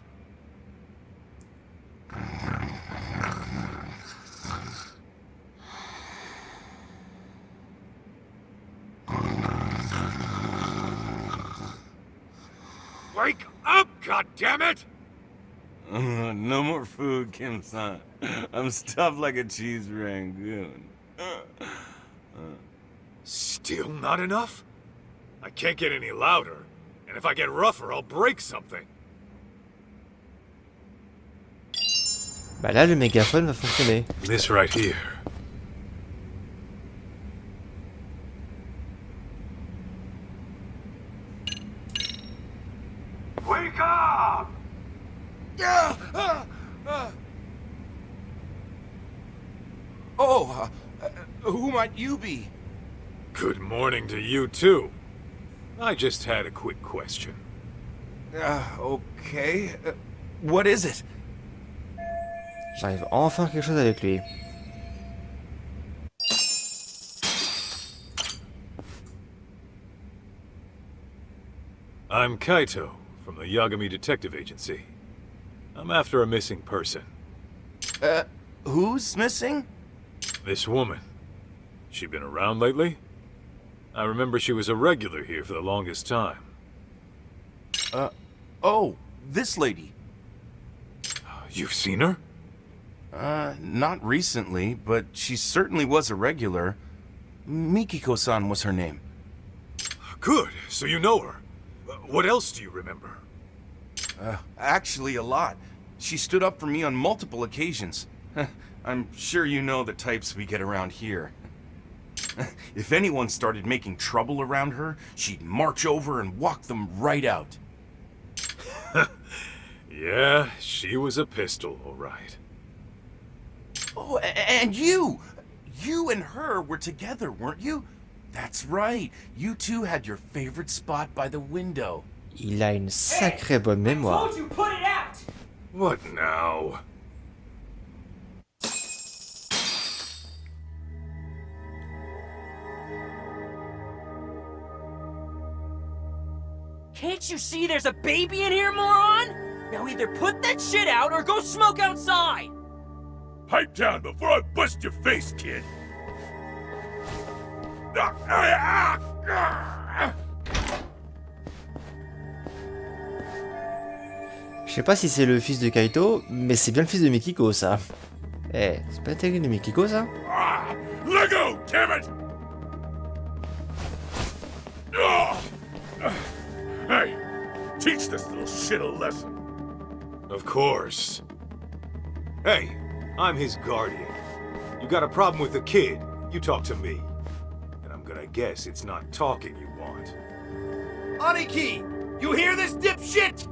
Wake up, goddammit! No more food, Kim-san. I'm stuffed like a cheese rangoon. Still not enough? I can't get any louder. And if I get rougher, I'll break something. Bah là, le mégaphone va fonctionner. This right here. Wake up! Oh, who might you be? Good morning to you too. I just had a quick question. Okay. What is it? J'arrive enfin quelque chose avec lui. I'm Kaito, from the Yagami Detective Agency. I'm after a missing person. Who's missing? This woman. She been around lately? I remember she was a regular here for the longest time. Oh, this lady. You've seen her? Not recently, but she certainly was a regular. Mikiko-san was her name. Good, so you know her. What else do you remember? Actually, a lot. She stood up for me on multiple occasions. I'm sure you know the types we get around here. If anyone started making trouble around her, she'd march over and walk them right out. Yeah, she was a pistol, all right. Oh, and you! You and her were together, weren't you? That's right. You two had your favorite spot by the window. Il a une sacrée bonne mémoire. I told you, put it out! What now? Can't you see there's a baby in here, moron? Now either put that shit out or go smoke outside! Pipe down before I bust your face, kid! Je sais pas si c'est le fils de Kaito, mais c'est bien le fils de Mikiko, ça. Eh, c'est pas intégré de Mikiko, ça? Let go, damn it! Hey, teach this little shit a lesson. Of course. Hey, I'm his guardian. You got a problem with the kid, you talk to me. And I'm gonna guess it's not talking you want. Aniki, you hear this dipshit?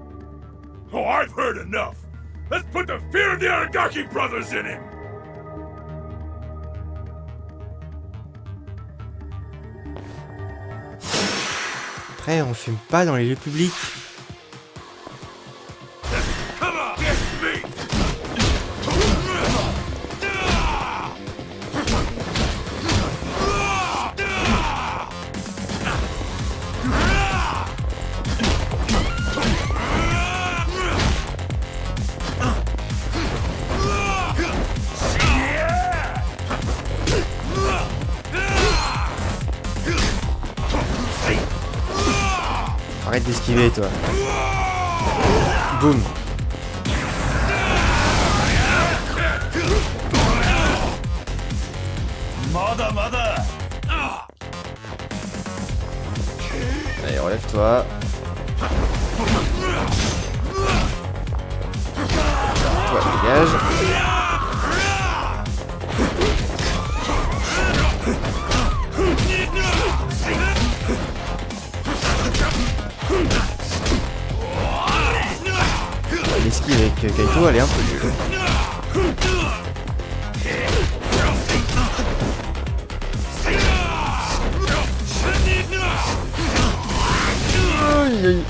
Oh, I've heard enough. Let's put the fear of the Aragaki brothers in him! Après, on fume pas dans les lieux publics. Come on, get me! Arrête d'esquiver, toi. Boum. Allez, relève-toi. Toi, dégage. L'esquive avec Kaito, elle est un peu nulle. Aïe, aïe.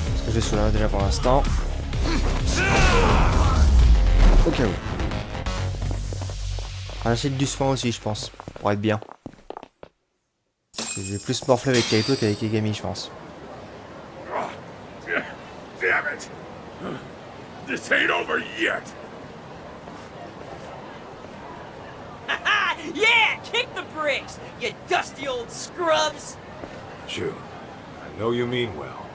Parce que je vais soulèver déjà pour l'instant. Au cas où. On achète du soin aussi, je pense, pour être bien. J'ai plus morflé avec Kaito qu'avec Yagami, je pense. Damn it! This ain't over yet! Yeah! Kick the bricks, you dusty old scrubs! June, I know you mean well,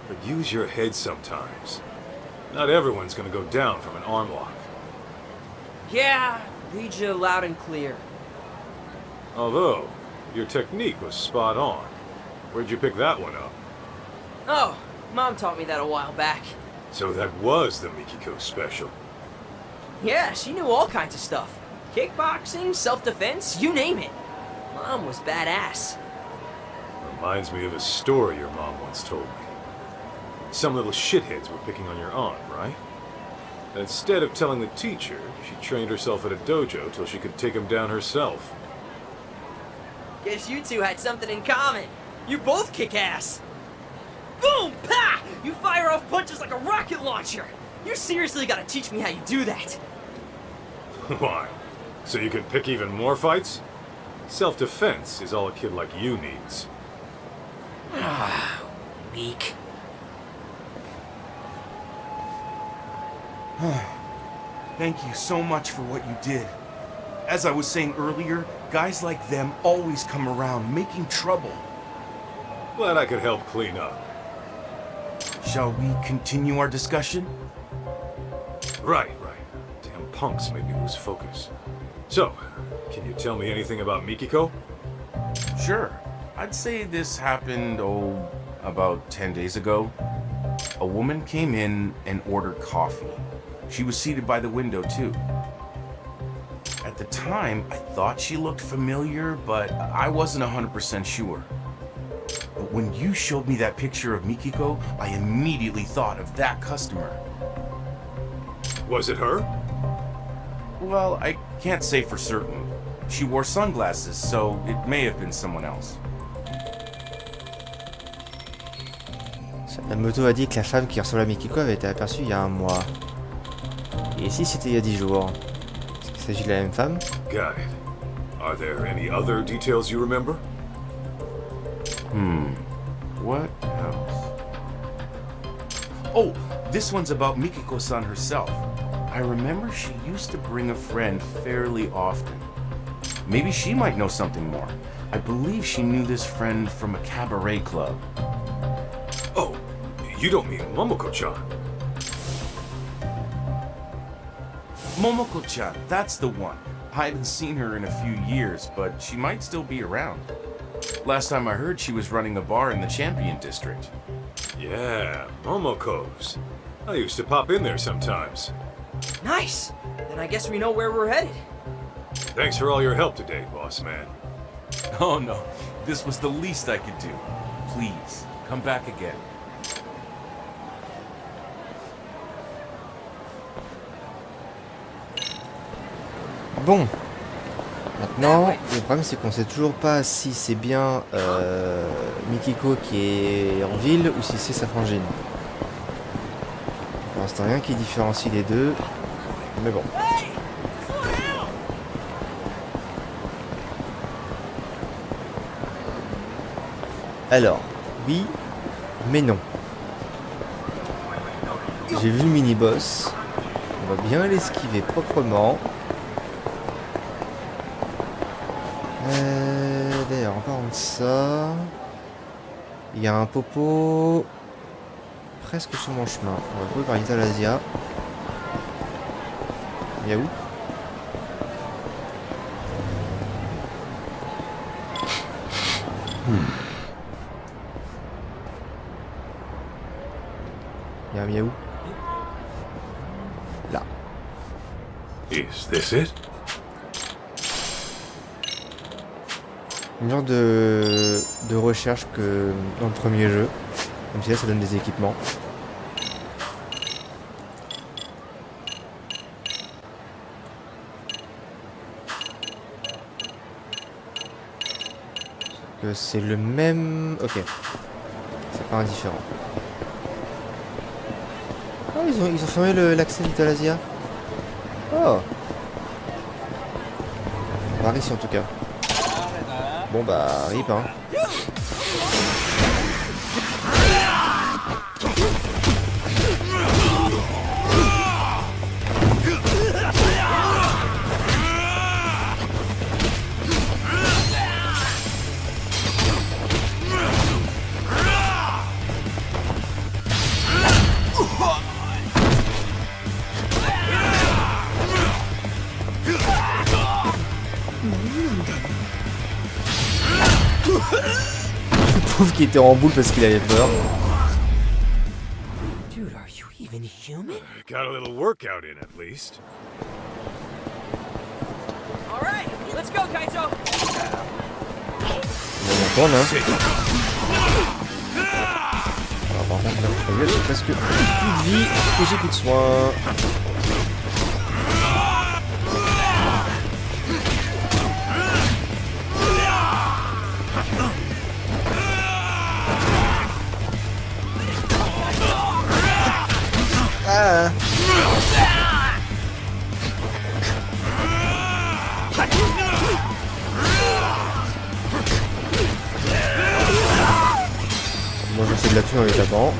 but use your head sometimes. Not everyone's gonna go down from an arm lock. Yeah, read you loud and clear. Although, your technique was spot on. Where'd you pick that one up? Oh, Mom taught me that a while back. So that was the Mikiko special. Yeah, she knew all kinds of stuff. Kickboxing, self-defense, you name it. Mom was badass. Reminds me of a story your mom once told me. Some little shitheads were picking on your aunt, right? Instead of telling the teacher, she trained herself at a dojo till she could take him down herself. Guess you two had something in common. You both kick ass. Boom! Pa! You fire off punches like a rocket launcher. You seriously gotta teach me how you do that. Why? So you can pick even more fights? Self-defense is all a kid like you needs. Weak. Thank you so much for what you did. As I was saying earlier, guys like them always come around making trouble. Glad I could help clean up. Shall we continue our discussion? Right. Damn punks made me lose focus. So, can you tell me anything about Mikiko? Sure. I'd say this happened, about 10 days ago. A woman came in and ordered coffee. She was seated by the window, too. At the time, I thought she looked familiar, but I wasn't 100% sure. But when you showed me that picture of Mikiko, I immediately thought of that customer. Was it her? Well, I can't say for certain. She wore sunglasses, so it may have been someone else. La moto a dit que la femme qui ressemble à Mikiko avait été aperçue il y a un mois. Et ici, c'était il y a 10 jours. Est-ce qu'il s'agit de la même femme? Got it. Are there any other details you remember? What else? Oh, this one's about Mikiko-san herself. I remember she used to bring a friend fairly often. Maybe she might know something more. I believe she knew this friend from a cabaret club. Oh, you don't mean Momoko-chan? Momoko-chan, that's the one. I haven't seen her in a few years, but she might still be around. Last time I heard, she was running a bar in the Champion District. Yeah, Momoko's. I used to pop in there sometimes. Nice! Then I guess we know where we're headed. Thanks for all your help today, boss man. Oh no, this was the least I could do. Please, come back again. Bon. Maintenant, le problème c'est qu'on sait toujours pas si c'est bien Mikiko qui est en ville ou si c'est sa frangine. Pour l'instant, rien qui différencie les deux. Mais bon. Alors, oui, mais non. J'ai vu le mini-boss. On va bien l'esquiver proprement. D'ailleurs, en parlant de ça, il y a un popo presque sur mon chemin. On va trouver par Italasia. Il y a où? Il y a un miaou. Là. Is this it? Une genre de recherche que dans le premier jeu. Comme si là ça donne des équipements. Que c'est le même... Ok. C'est pas indifférent. Oh, ils ont fermé l'accès d'Italasia. Oh. Par ici en tout cas. Bon bah, rip hein. Le pauvre qui était en boule parce qu'il avait peur. Dude, are you even human? Got a little workout in at least. All right, let's go, Kaito. On tourne hein. Alors, par contre, là, j'ai presque plus de vie et j'ai plus de soins. Ah. Moi j'essaie de la tuer en les tapant.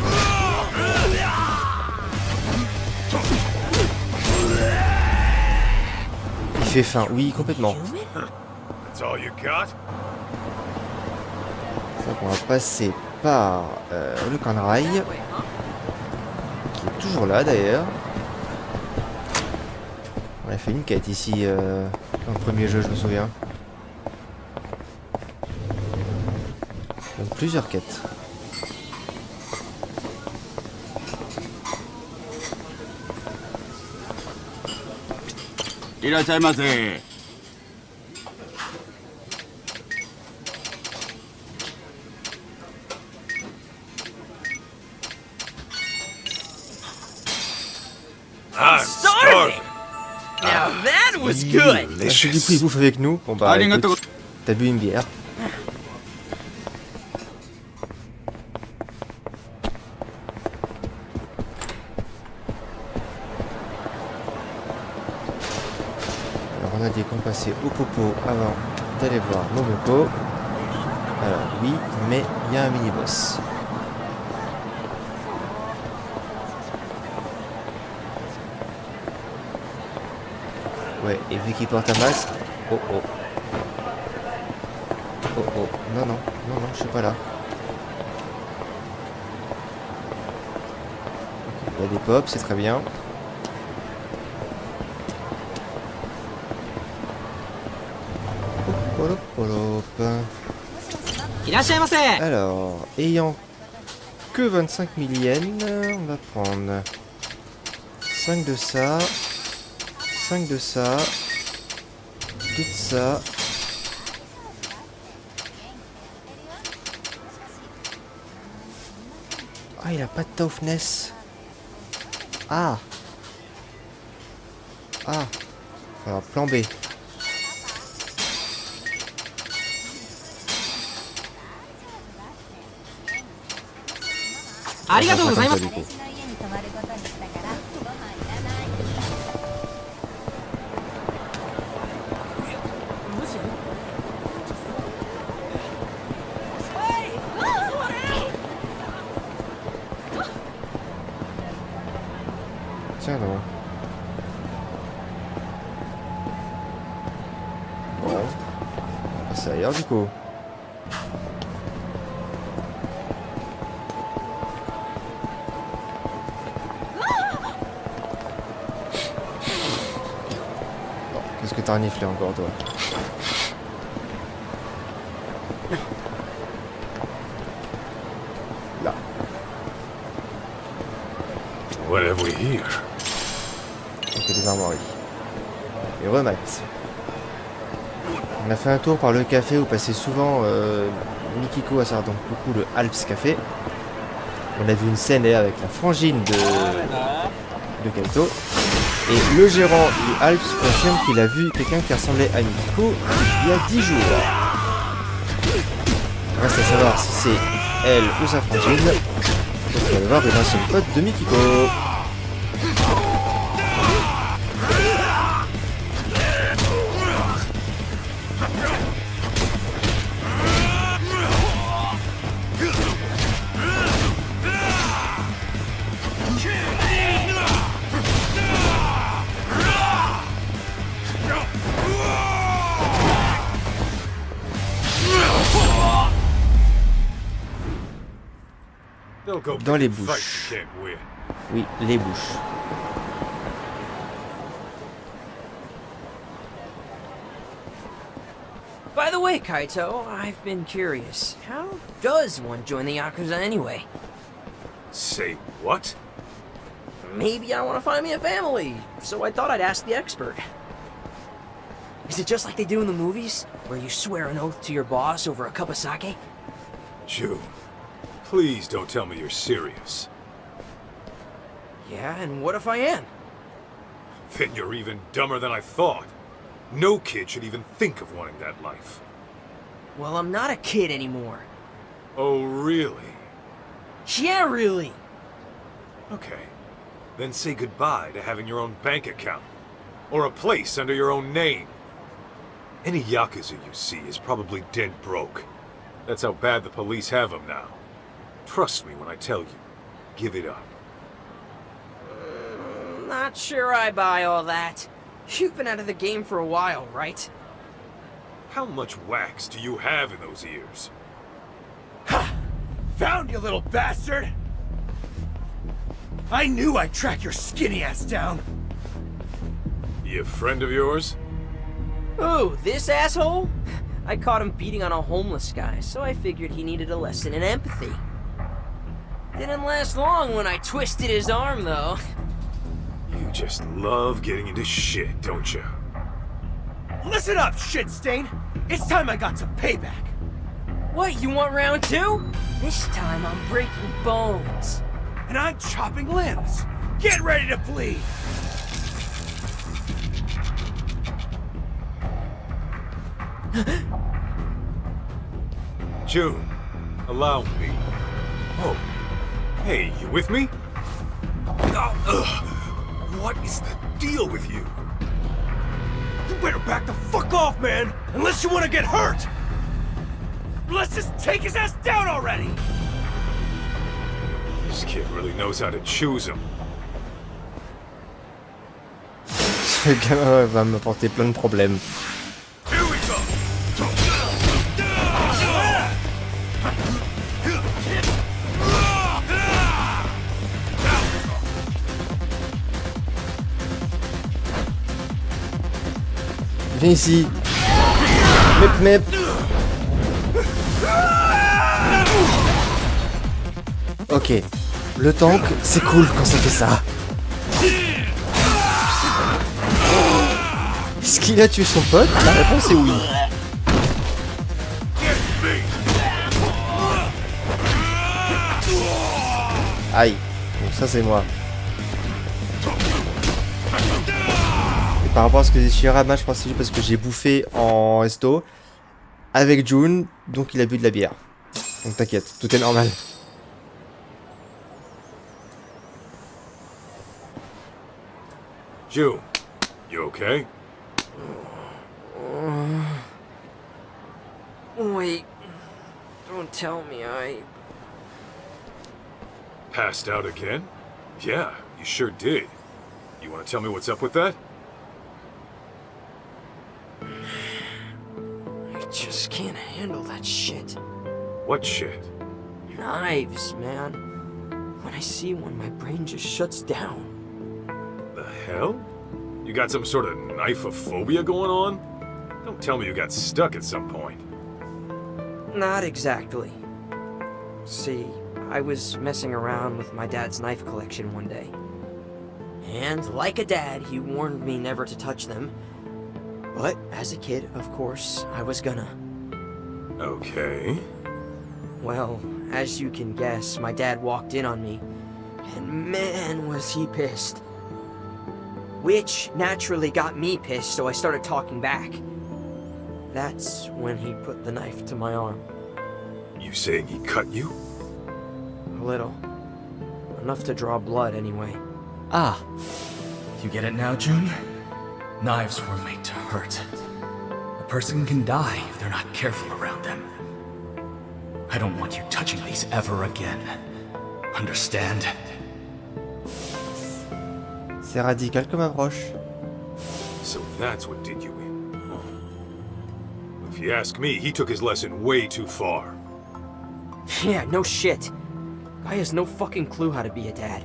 Il fait faim, oui complètement. That's all you got? Donc on va passer par le camp de rail. Qui est toujours là d'ailleurs. On a fait une quête ici dans le premier jeu, je me souviens. Donc plusieurs quêtes. I'm starving. Now that was good. Du coup il bouffe avec nous. Bon bah écoute, t'as bu une bière. Alors on a dit qu'on passait au popo avant d'aller voir Momoko. Alors oui, mais il y a un mini-boss. Ouais, et vu qu'il porte un masque... Oh oh. Oh oh. Non, non, non, non, je suis pas là. Il y a des pops, c'est très bien. Alors, ayant que 25 000 yens, on va prendre 5 de ça, 5 de ça, tout de ça, Ah, il a pas de toughness. Ah. Ah. Alors, plan B. Arigatou gozaimasu. Tiens donc. Bon. Ça ailleurs du coup. Bon, qu'est-ce que t'as reniflé encore toi? Là. What have we here? Ok, des armoiries. Et remat. On a fait un tour par le café où passait souvent Mikiko à ça, donc beaucoup le Alps Café. On a vu une scène avec la frangine de Kaito. Et le gérant du Alps confirme qu'il a vu quelqu'un qui ressemblait à Mikiko il y a 10 jours. Reste à savoir si c'est elle ou sa frangine. Donc on va voir une ancienne pote de Mikiko. Dans les bouches. Oui, les bouches. By the way, Kaito, I've been curious. How does one join the Yakuza anyway? Say what? Maybe I want to find me a family, so I thought I'd ask the expert. Is it just like they do in the movies, where you swear an oath to your boss over a cup of sake? June, please don't tell me you're serious. Yeah, and what if I am? Then you're even dumber than I thought. No kid should even think of wanting that life. Well, I'm not a kid anymore. Oh, really? Yeah, really. Okay. Then say goodbye to having your own bank account. Or a place under your own name. Any Yakuza you see is probably dead broke. That's how bad the police have them now. Trust me when I tell you. Give it up. Not sure I buy all that. You've been out of the game for a while, right? How much wax do you have in those ears? Ha! Found you, little bastard! I knew I'd track your skinny ass down! He a friend of yours? Ooh, this asshole? I caught him beating on a homeless guy, so I figured he needed a lesson in empathy. Didn't last long when I twisted his arm, though. You just love getting into shit, don't you? Listen up, shit stain! It's time I got some payback! What, you want round two? This time I'm breaking bones. And I'm chopping limbs! Get ready to bleed! June, allow me. Oh, hey, you with me? What is the deal with you? You better back the fuck off, man! Unless you want to get hurt! Let's just take his ass down already! This kid really knows how to choose him. Ce gamin va m'apporter plein de problèmes. Viens ici. Mep mep. Ok. Le tank, c'est cool quand ça fait ça. Est-ce qu'il a tué son pote? La réponse est oui. Aïe. Donc ça c'est moi. Et par rapport à ce que j'ai Shirama, je pense que c'est juste parce que j'ai bouffé en resto avec June, donc il a bu de la bière. Donc t'inquiète, tout est normal. June, you okay? Wait. Don't tell me Passed out again? Yeah, you sure did. You want to tell me what's up with that? I just can't handle that shit. What shit? Knives, man. When I see one, my brain just shuts down. The hell? You got some sort of knife-phobia going on? Don't tell me you got stuck at some point. Not exactly. See, I was messing around with my dad's knife collection one day. And like a dad, he warned me never to touch them. But as a kid, of course, I was gonna. Okay. Well, as you can guess, my dad walked in on me, and man was he pissed. Which naturally got me pissed, so I started talking back. That's when he put the knife to my arm. You saying he cut you? A little. Enough to draw blood, anyway. Ah. You get it now, June? Knives were made to hurt. A person can die if they're not careful around them. I don't want you touching these ever again. Understand? C'est radical comme approche. So that's what did you in. Huh. If you ask me, he took his lesson way too far. Yeah, no shit. Guy has no fucking clue how to be a dad.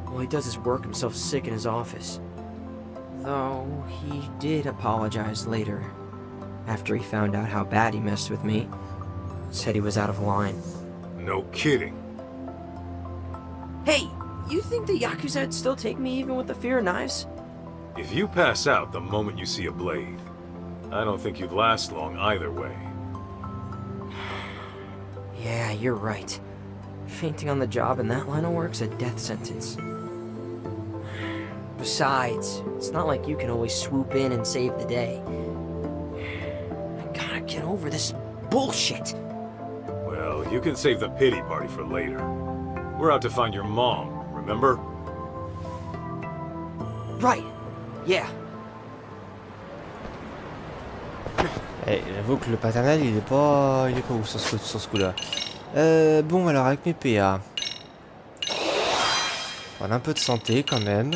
All he does is work himself sick in his office. Though, he did apologize later. After he found out how bad he messed with me. Said he was out of line. No kidding. Hey, you think the Yakuza'd still take me even with the fear of knives? If you pass out the moment you see a blade, I don't think you'd last long either way. Yeah, you're right. Fainting on the job in that line of work's a death sentence. Besides, it's not like you can always swoop in and save the day. I gotta get over this bullshit. Well, you can save the pity party for later. We're out to find your mom, remember? Right. Yeah. Eh, j'avoue que le paternel, il est pas ouf sur ce coup-là. Bon, alors avec mes PA. On a un peu de santé quand même.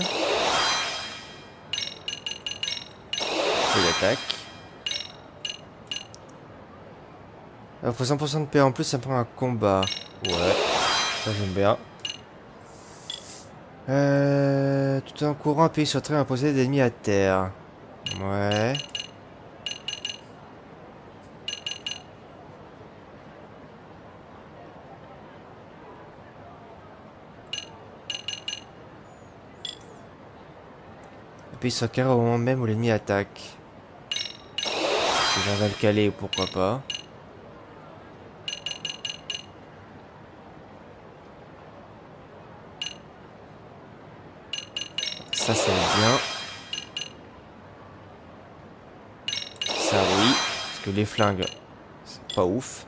Et l'attaque. Alors, faut 100% de PA en plus, ça prend un combat. Ouais, ça j'aime bien. Tout en courant, appuyer sur trait, imposer des ennemis à terre. Ouais. Appuyer sur carré au moment même où l'ennemi attaque. Si j'arrive à le caler, pourquoi pas. Ça c'est bien. Ça oui. Parce que les flingues, c'est pas ouf.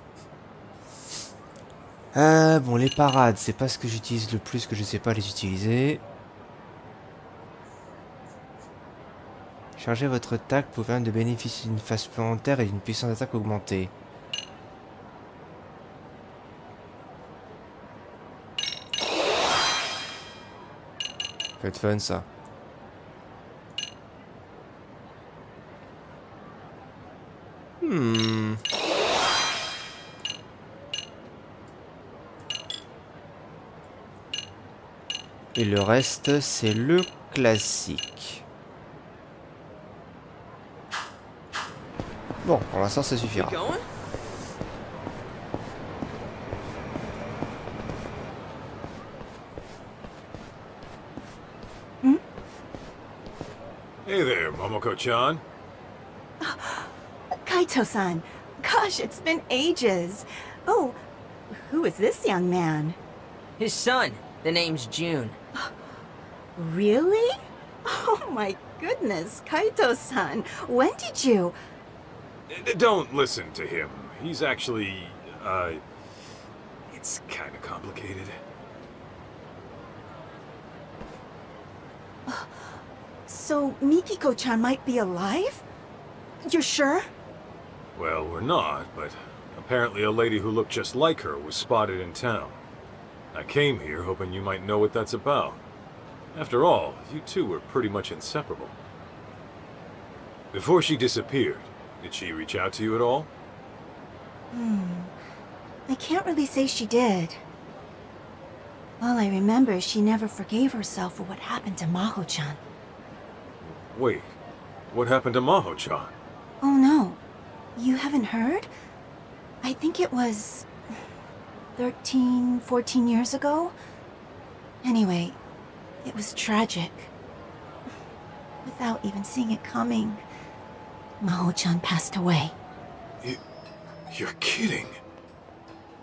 Bon, les parades, c'est pas ce que j'utilise le plus, que je sais pas les utiliser. Chargez votre attaque pour permettre de bénéficier d'une phase supplémentaire et d'une puissance d'attaque augmentée. Ça peut être fun ça. Et le reste, c'est le classique. Bon, pour l'instant, ça suffira. Hey there, Momoko-chan. Kaito-san. Gosh, it's been ages. Oh, who is this young man? His son, The name's June. Really? Oh my goodness, Kaito-san. When did you... Don't listen to him. He's actually, it's kinda complicated. So Mikiko-chan might be alive? You're sure? Well, we're not, but apparently a lady who looked just like her was spotted in town. I came here hoping you might know what that's about. After all, you two were pretty much inseparable. Before she disappeared, did she reach out to you at all? I can't really say she did. All I remember is she never forgave herself for what happened to Maho-chan. Wait, what happened to Maho-chan? Oh no, you haven't heard? I think it was 13, 14 years ago? Anyway, it was tragic. Without even seeing it coming, Maho-chan passed away. You're kidding.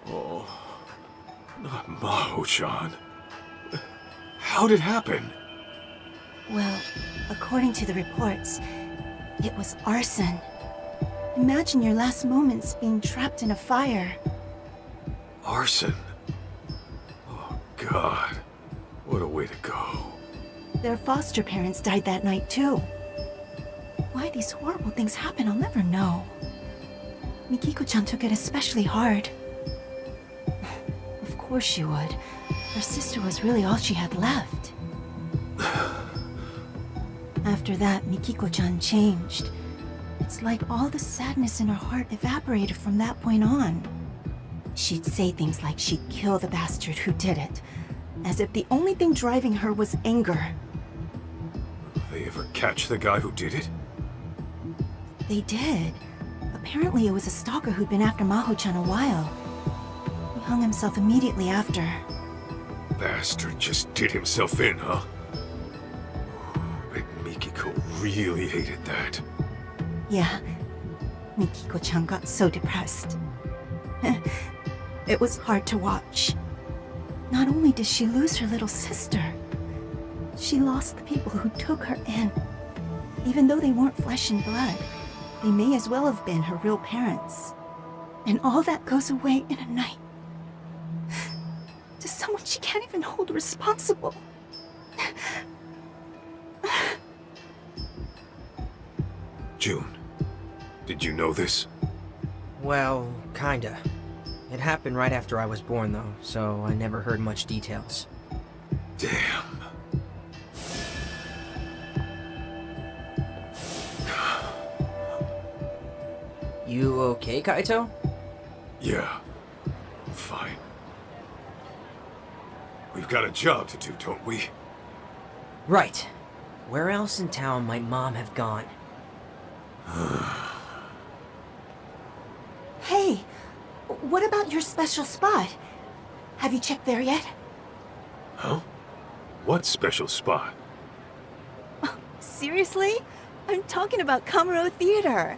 Oh, not Maho-chan. How'd it happen? Well, according to the reports, it was arson. Imagine your last moments being trapped in a fire. Arson? Oh, God. What a way to go. Their foster parents died that night, too. Why these horrible things happen, I'll never know. Mikiko-chan took it especially hard. Of course she would. Her sister was really all she had left. After that, Mikiko-chan changed. It's like all the sadness in her heart evaporated from that point on. She'd say things like she'd kill the bastard who did it, as if the only thing driving her was anger. They ever catch the guy who did it? They did. Apparently it was a stalker who'd been after Maho-chan a while. He hung himself immediately after. Bastard just did himself in, huh? Bet Mikiko really hated that. Yeah, Mikiko-chan got so depressed. It was hard to watch. Not only did she lose her little sister, she lost the people who took her in. Even though they weren't flesh and blood, they may as well have been her real parents. And all that goes away in a night. To someone she can't even hold responsible. June, did you know this? Well, kinda. It happened right after I was born, though, so I never heard much details. Damn. You okay, Kaito? Yeah, I'm fine. We've got a job to do, don't we? Right. Where else in town might Mom have gone? Hey, what about your special spot? Have you checked there yet? Huh? What special spot? Seriously? I'm talking about Kamuro Theater.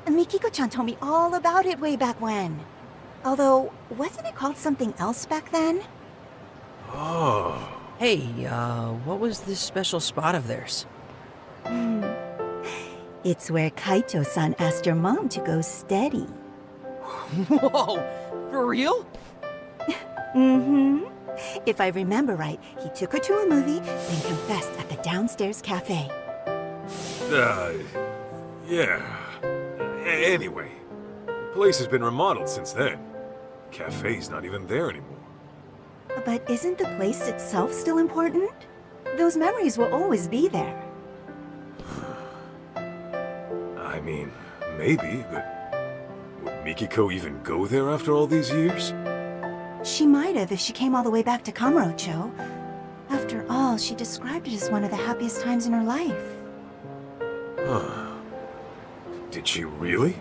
Mikiko-chan told me all about it way back when. Although, wasn't it called something else back then? Oh. Hey, what was this special spot of theirs? It's where Kaito-san asked your mom to go steady. Whoa! For real? Mm-hmm. If I remember right, he took her to a movie, then confessed at the downstairs cafe. Yeah. Anyway, the place has been remodeled since then. The cafe's not even there anymore. But isn't the place itself still important? Those memories will always be there. I mean, maybe, but would Mikiko even go there after all these years? She might have if she came all the way back to Kamurocho. After all, she described it as one of the happiest times in her life. Huh. Did she really?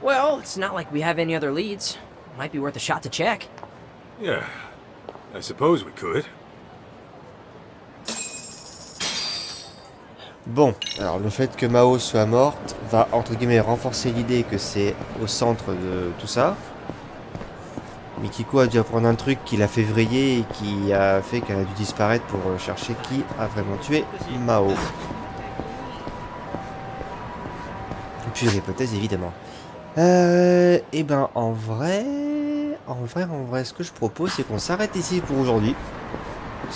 Well, it's not like we have any other leads. Might be worth a shot to check. Yeah, I suppose we could. Bon, alors le fait que Mao soit morte va entre guillemets renforcer l'idée que c'est au centre de tout ça. Mikiko a dû apprendre un truc qui l'a fait vriller et qui a fait qu'elle a dû disparaître pour chercher qui a vraiment tué Mao. Et puis l'hypothèse évidemment. Et ben en vrai, ce que je propose c'est qu'on s'arrête ici pour aujourd'hui.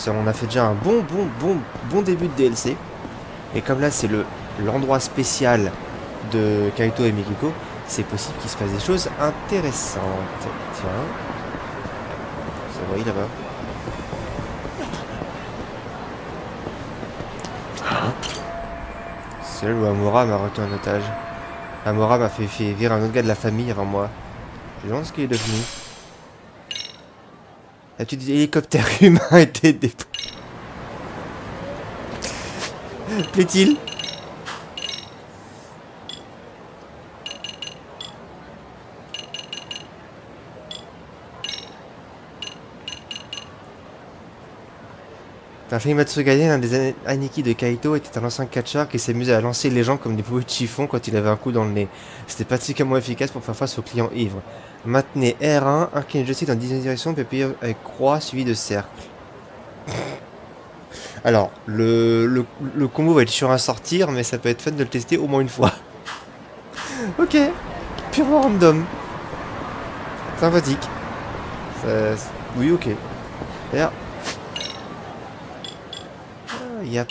On a fait déjà un bon début de DLC. Et comme là c'est l'endroit spécial de Kaito et Mikiko, c'est possible qu'il se passe des choses intéressantes. Tiens. Ça brille là-bas. C'est là où Amora m'a retenu en otage. Amora m'a fait virer un autre gars de la famille avant moi. Je me demande ce qu'il est devenu. La petite hélicoptère humain a été déposé. Plaît-il? Enfin, Matsugane, l'un des Aniki de Kaito, était un ancien catcheur qui s'amusait à lancer les gens comme des poupées de chiffon quand il avait un coup dans le nez. C'était particulièrement efficace pour faire face aux clients ivres. Maintenez R1, inclinez le joystick dans 10 directions, puis appuyez avec croix suivi de cercle. Alors, le combo va être chiant à sortir, mais ça peut être fun de le tester au moins une fois. Ok, purement random. Sympathique. Oui, ok. D'ailleurs, il n'y a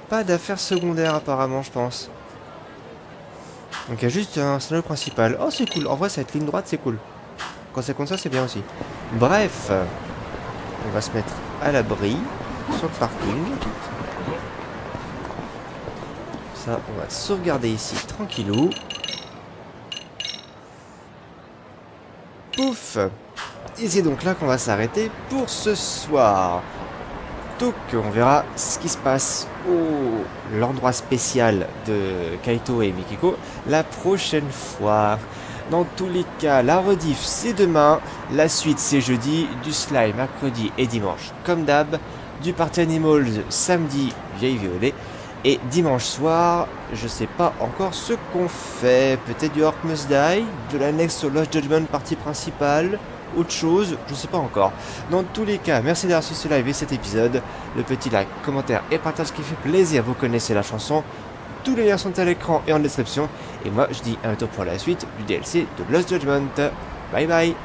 pas d'affaires secondaires apparemment, je pense. Donc il y a juste un scénario principal. Oh, c'est cool. En vrai, cette ligne droite, c'est cool. Quand c'est comme ça, c'est bien aussi. Bref, on va se mettre à l'abri sur le parking. Ça, on va sauvegarder ici tranquillou. Pouf. Et c'est donc là qu'on va s'arrêter pour ce soir. Donc on verra ce qui se passe au l'endroit spécial de Kaito et Mikiko la prochaine fois. Dans tous les cas, la rediff c'est demain, la suite c'est jeudi, du slime mercredi et dimanche comme d'hab, du Party Animals samedi vieille violet, et dimanche soir, je sais pas encore ce qu'on fait, peut-être du Orc Must Die, de l'annexe au Lost Judgment partie principale, autre chose, je sais pas encore. Dans tous les cas, merci d'avoir suivi ce live et cet épisode. Le petit like, commentaire et partage qui fait plaisir, vous connaissez la chanson. Tous les liens sont à l'écran et en description. Et moi, je dis à bientôt pour la suite du DLC de Lost Judgment. Bye bye.